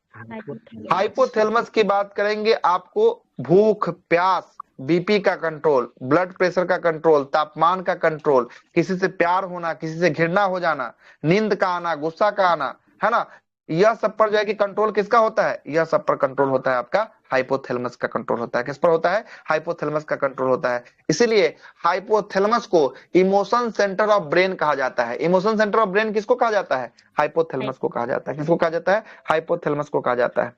हाइपोथैलमस की बात करेंगे, आपको भूख, प्यास, बीपी का कंट्रोल, ब्लड प्रेशर का कंट्रोल, तापमान का कंट्रोल, किसी से प्यार होना, किसी से घृणा हो जाना, नींद का आना, गुस्सा का आना, है ना, यह सब पर जो है कि कंट्रोल किसका होता है? यह सब पर कंट्रोल होता है आपका हाइपोथैलेमस का कंट्रोल होता है। किस पर होता है? हाइपोथैलेमस का कंट्रोल होता है। इसीलिए हाइपोथैलेमस को इमोशन सेंटर ऑफ ब्रेन कहा जाता है। इमोशन सेंटर ऑफ ब्रेन किसको कहा जाता है? हाइपोथैलेमस को कहा जाता है। किसको कहा जाता है? हाइपोथैलेमस को कहा जाता है।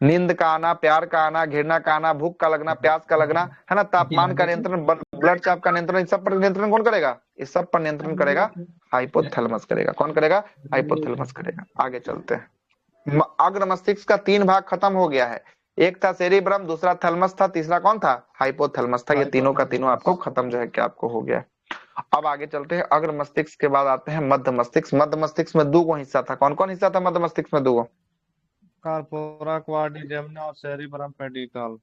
नींद का आना, प्यार का आना, घृणा का आना, भूख का लगना, प्यास का लगना, है ना, तापमान का नियंत्रण, ब्लड चाप का नियंत्रण, इस सब पर नियंत्रण कौन करेगा? इस सब पर नियंत्रण करेगा हाइपोथैलेमस करेगा। कौन करेगा? हाइपोथैलेमस करेगा। आगे चलते हैं। अग्र मस्तिष्क का 3 भाग खत्म हो गया है। एक था सेरिब्रम, दूसरा थैलमस था, तीसरा कौन था? हाइपोथैलेमस था। ये तीनों का तीनों आपको खत्म जो है कि आपको हो गया। अब आगे चलते हैं, अग्र मस्तिष्क के बाद आते हैं मध्य मस्तिष्क। मध्य मस्तिष्क में 2 हिस्सा था। कौन कौन हिस्सा था मध्य मस्तिष्क में? 2। कार्पोरा, क्वाड्रिजेमिना और सेरिब्रम पेडिकल।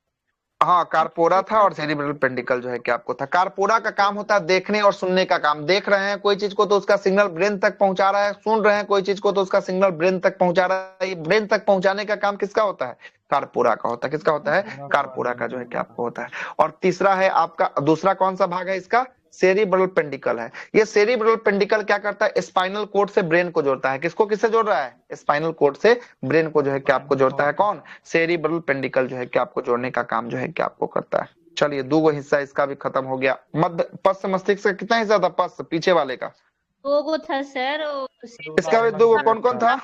हाँ, कार्पोरा था और सेरिब्रल पेंडिकल जो है कि आपको था। कार्पोरा का काम होता है देखने और सुनने का काम। देख रहे हैं कोई चीज को तो उसका सिग्नल ब्रेन तक पहुंचा रहा है, सुन रहे हैं कोई चीज को तो उसका सिग्नल ब्रेन तक पहुंचा रहा है। ब्रेन तक पहुंचाने का काम किसका होता है? कार्पोरा का होता है। किसका होता है? कार्पोरा का जो है कि आपको होता है। और तीसरा है आपका, दूसरा कौन सा भाग है इसका? सेरिब्रल पेंडिकल है। ये सेरिब्रल पेंडिकल क्या करता है? स्पाइनल कोड से ब्रेन को जोड़ता है। किसको किससे जोड़ रहा है? स्पाइनल कोड से ब्रेन को जो है कि आपको जोड़ता है। कौन? सेरिब्रल पेंडिकल जो है कि आपको जोड़ने का काम जो है कि आपको करता है। चलिए, 2 हिस्सा इसका भी खत्म हो गया। मध्य पश्च मस्तिष्क का कितना हिस्सा था? पश्च पीछे वाले का 2 था सर। इसका भी 2 कौन कौन था?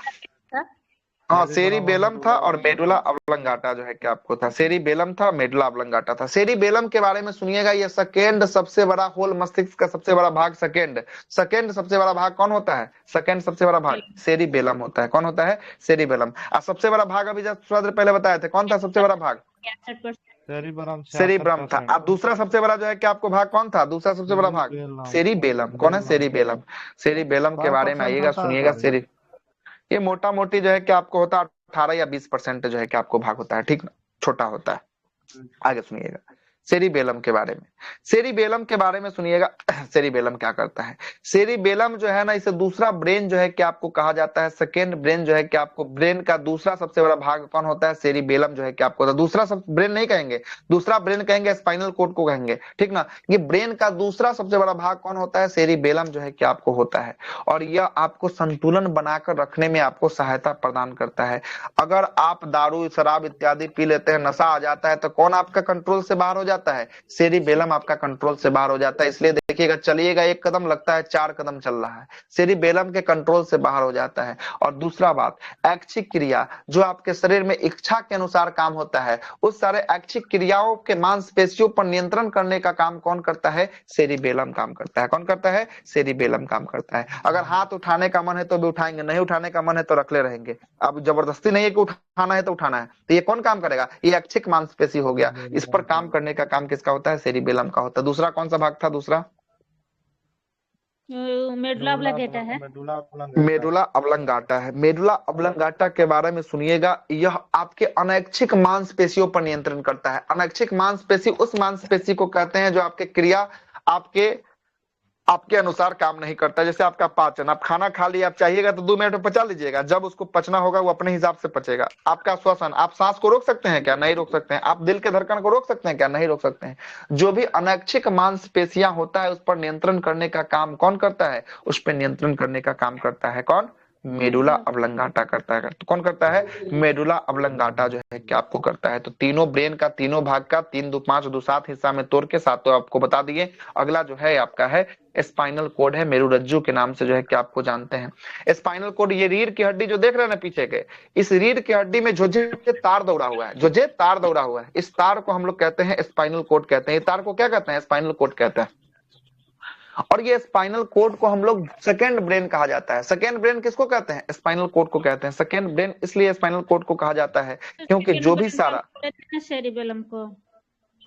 हाँ, सेरिबेलम था और मेडुला ऑब्लोंगाटा जो है कि आपको था। सेरिबेलम था, मेडुला ऑब्लोंगाटा था। सेरिबेलम के बारे में सुनिएगा, ये सेकेंड सबसे बड़ा होल मस्तिष्क का सबसे बड़ा भाग। सेकेंड सबसे बड़ा भाग कौन होता है? सेकेंड सबसे बड़ा भाग सेरिबेलम होता है। कौन होता है? सेरिबेलम। और सबसे बड़ा भाग अभी जब थोड़ा देर पहले बताए थे, कौन था सबसे बड़ा भाग? सेरिब्रम था। अब दूसरा सबसे बड़ा जो है कि आपको भाग कौन था? दूसरा सबसे बड़ा भाग सेरिबेलम। कौन है? सेरिबेलम। सेरिबेलम के बारे में आइएगा, सुनिएगा। ये मोटा मोटी जो है कि आपको होता है 18 या 20% जो है कि आपको भाग होता है, ठीक ना, छोटा होता है। आगे सुनिएगा सेरिबेलम के बारे में। सेरिबेलम के बारे में सुनिएगा। सेरिबेलम क्या करता है? सेरिबेलम जो है ना, इसे दूसरा ब्रेन जो है कि आपको कहा जाता है, सेकेंड ब्रेन जो है कि आपको, ब्रेन का दूसरा सबसे बड़ा भाग कौन होता है? सेरिबेलम जो है कि आपको, दूसरा सब ब्रेन नहीं कहेंगे, दूसरा ब्रेन कहेंगे, स्पाइनल कोड को कहेंगे, ठीक ना। ये ब्रेन का दूसरा सबसे बड़ा भाग कौन होता है? सेरिबेलम जो है कि आपको होता है, और यह आपको संतुलन बनाकर रखने में आपको सहायता प्रदान करता है। अगर आप दारू शराब इत्यादि पी लेते हैं, नशा आ जाता है, तो कौन आपका कंट्रोल से बाहर हो जाता है? सेरिबेलम आपका कंट्रोल से बाहर हो जाता है। इसलिए देखिएगा, चलिएगा एक कदम, लगता है 4 कदम चल रहा है, सेरिबेलम के कंट्रोल से बाहर हो जाता है। और दूसरा बात, ऐच्छिक क्रिया जो आपके शरीर में इच्छा के अनुसार काम होता है, उस सारे ऐच्छिक क्रियाओं के मांसपेशियों पर नियंत्रण करने का काम कौन करता है? सेरिबेलम काम करता है। कौन करता है? सेरिबेलम काम करता है। अगर हाथ उठाने का मन है तो भी उठाएंगे, नहीं उठाने का मन है तो रखले रहेंगे। अब जबरदस्ती नहीं है कि उठाना है तो उठाना है, तो ये कौन काम करेगा? ये ऐच्छिक मांसपेशी हो गया। इस पर काम करने का काम किसका होता है? सेरिबेलम का होता है। दूसरा कौन सा भाग था? दूसरा मेडुला ऑब्लिंगेटा है। मेडुला ऑब्लिंगेटा है। मेडुला ऑब्लिंगेटा के बारे में सुनिएगा, यह आपके अनैच्छिक मांसपेशियों पर नियंत्रण करता है। अनैच्छिक मांसपेशी उस मांसपेशी को कहते हैं जो आपके क्रिया आपके अनुसार काम नहीं करता। जैसे आपका पाचन, आप खाना खा लिए, आप चाहिएगा तो 2 मिनट में पचा लीजिएगा, जब उसको पचना होगा वो अपने हिसाब से पचेगा। आपका श्वसन, आप सांस को रोक सकते हैं क्या? नहीं रोक सकते हैं। आप दिल के धड़कन को रोक सकते हैं क्या? नहीं रोक सकते हैं। जो भी अनैच्छिक मांसपेशियां होता है, उस पर नियंत्रण करने का काम कौन करता है? उस पर नियंत्रण करने का काम करता है कौन? मेडुला ऑब्लिंगेटा करता है। तो कौन करता है? मेडुला ऑब्लिंगेटा जो है कि आपको करता है। तो तीनों ब्रेन का, तीनों भाग का 3 2 5 2 7 हिस्सा में तोड़ के 7 तो आपको बता दिए। अगला जो है आपका है स्पाइनल कोड है, मेरुरज्जु के नाम से जो है कि आपको जानते हैं। स्पाइनल कोड, ये रीढ़ की हड्डी जो देख रहे हैं ना पीछे के, इस रीढ़ की हड्डी में जोजे तार दौड़ा हुआ है, जोजे तार दौड़ा हुआ है, इस तार को हम लोग कहते हैं स्पाइनल कोड कहते हैं। तार को क्या कहते हैं? स्पाइनल कोड कहते हैं। और ये स्पाइनल कोड को हम लोग सेकेंड ब्रेन कहा जाता है। सेकेंड ब्रेन किसको कहते हैं? स्पाइनल कोड को कहते हैं सेकेंड ब्रेन। इसलिए स्पाइनल कोड को कहा जाता है क्योंकि जो भी सारा सेरिबेलम को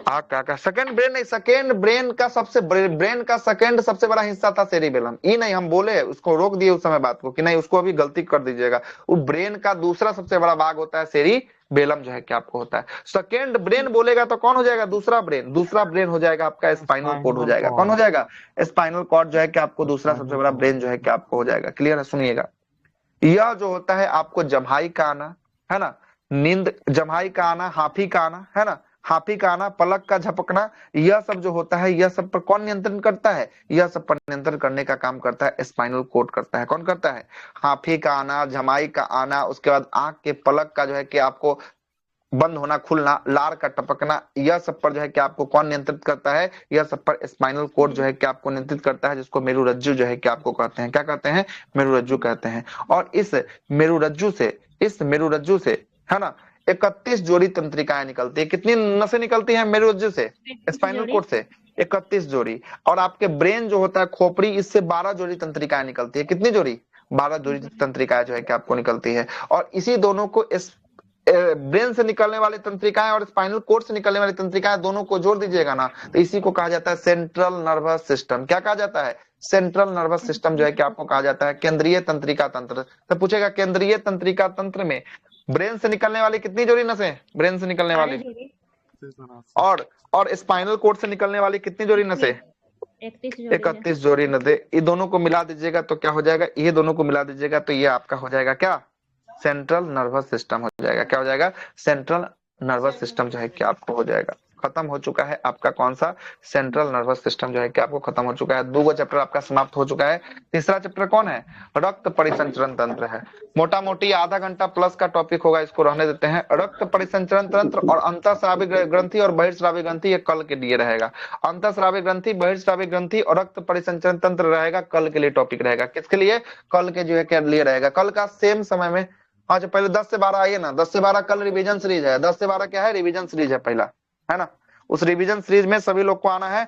क्या सेकेंड ब्रेन नहीं, सेकेंड ब्रेन का सेकेंड सबसे बड़ा हिस्सा था सेरिबेलम। ये नहीं हम बोले, उसको रोक दिए उस समय बात को कि नहीं, उसको अभी गलती कर दीजिएगा। वो ब्रेन का दूसरा सबसे बड़ा भाग होता है सेरिबेलम जो है कि आपको होता है। सेकेंड ब्रेन बोलेगा तो कौन हो जाएगा? दूसरा ब्रेन हो जाएगा आपका स्पाइनल कोड हो जाएगा। कौन हो जाएगा? स्पाइनल कॉर्ड जो है कि आपको दूसरा सबसे बड़ा ब्रेन जो है कि आपको हो जाएगा। क्लियर है? सुनिएगा, यह जो होता है आपको जम्हाई का आना है ना, नींद, जम्हाई का आना, हाफी का आना है ना, हाफी का आना, पलक का झपकना, यह सब जो होता है, यह सब पर कौन नियंत्रण करता है? यह सब पर नियंत्रण करने का काम करता है स्पाइनल कोड करता है। कौन करता है? हाफी का आना, जमाई का आना, उसके बाद आंख के पलक का जो है कि आपको बंद होना खुलना, लार का टपकना, यह सब पर जो है कि आपको कौन नियंत्रित करता है? यह सब पर स्पाइनल कोड जो है कि आपको नियंत्रित करता है, जिसको मेरुरज्जु जो है कि आपको कहते हैं। क्या कहते हैं? मेरुरज्जु कहते हैं। और इस मेरुरज्जु से है ना 31 जोड़ी तंत्रिकाएं निकलती है। कितनी नसें निकलती हैं मेरुरज्जु से? स्पाइनल कोड से 31 जोड़ी। और आपके ब्रेन जो होता है, खोपड़ी, इससे 12 जोड़ी तंत्रिकाएं निकलती है। कितनी जोड़ी? 12 जोड़ी तंत्रिकाएं जो है कि आपको निकलती है। और इसी दोनों को ब्रेन से निकलने वाली तंत्रिकाएं और स्पाइनल कोड से निकलने वाली तंत्रिकाएं, दोनों को जोड़ दीजिएगा ना, तो इसी को कहा जाता है सेंट्रल नर्वस सिस्टम। क्या कहा जाता है? सेंट्रल नर्वस सिस्टम जो है कि आपको कहा जाता है केंद्रीय तंत्रिका तंत्र। तो पूछेगा केंद्रीय तंत्रिका तंत्र में ब्रेन से निकलने वाली कितनी जोड़ी नसें? ब्रेन से निकलने वाली और स्पाइनल कोड से निकलने वाली कितनी जोड़ी नसें? 31 जोड़ी नसें। ये दोनों को मिला दीजिएगा तो क्या हो जाएगा? ये दोनों को मिला दीजिएगा तो ये आपका हो जाएगा क्या? सेंट्रल नर्वस सिस्टम हो जाएगा। क्या हो जाएगा? सेंट्रल नर्वस सिस्टम जो है कि आपको हो जाएगा। खत्म हो चुका है आपका कौन सा? सेंट्रल नर्वस सिस्टम जो है कि आपको खत्म हो चुका है। 2 चैप्टर आपका समाप्त हो चुका है। तीसरा चैप्टर कौन है? रक्त परिसंचरण तंत्र है। मोटा मोटी आधा घंटा प्लस का टॉपिक होगा, इसको रहने देते हैं। रक्त परिसंचरण तंत्र और अंतःस्रावी ग्रंथि और बहिर्स्रावी ग्रंथि, ये कल के लिए रहेगा। अंतःस्रावी ग्रंथि, बहिर्स्रावी ग्रंथि और रक्त परिसंचरण तंत्र रहेगा, कल के लिए टॉपिक रहेगा। किसके लिए? कल के जो है के लिए रहेगा। कल का सेम समय में, अच्छा पहले 10 से 12 आइए ना। 10 से 12 कल रिवीजन सीरीज है। 10 से 12 क्या है? रिवीजन सीरीज है पहला, है ना। उस रिवीजन सीरीज में सभी लोग को आना है।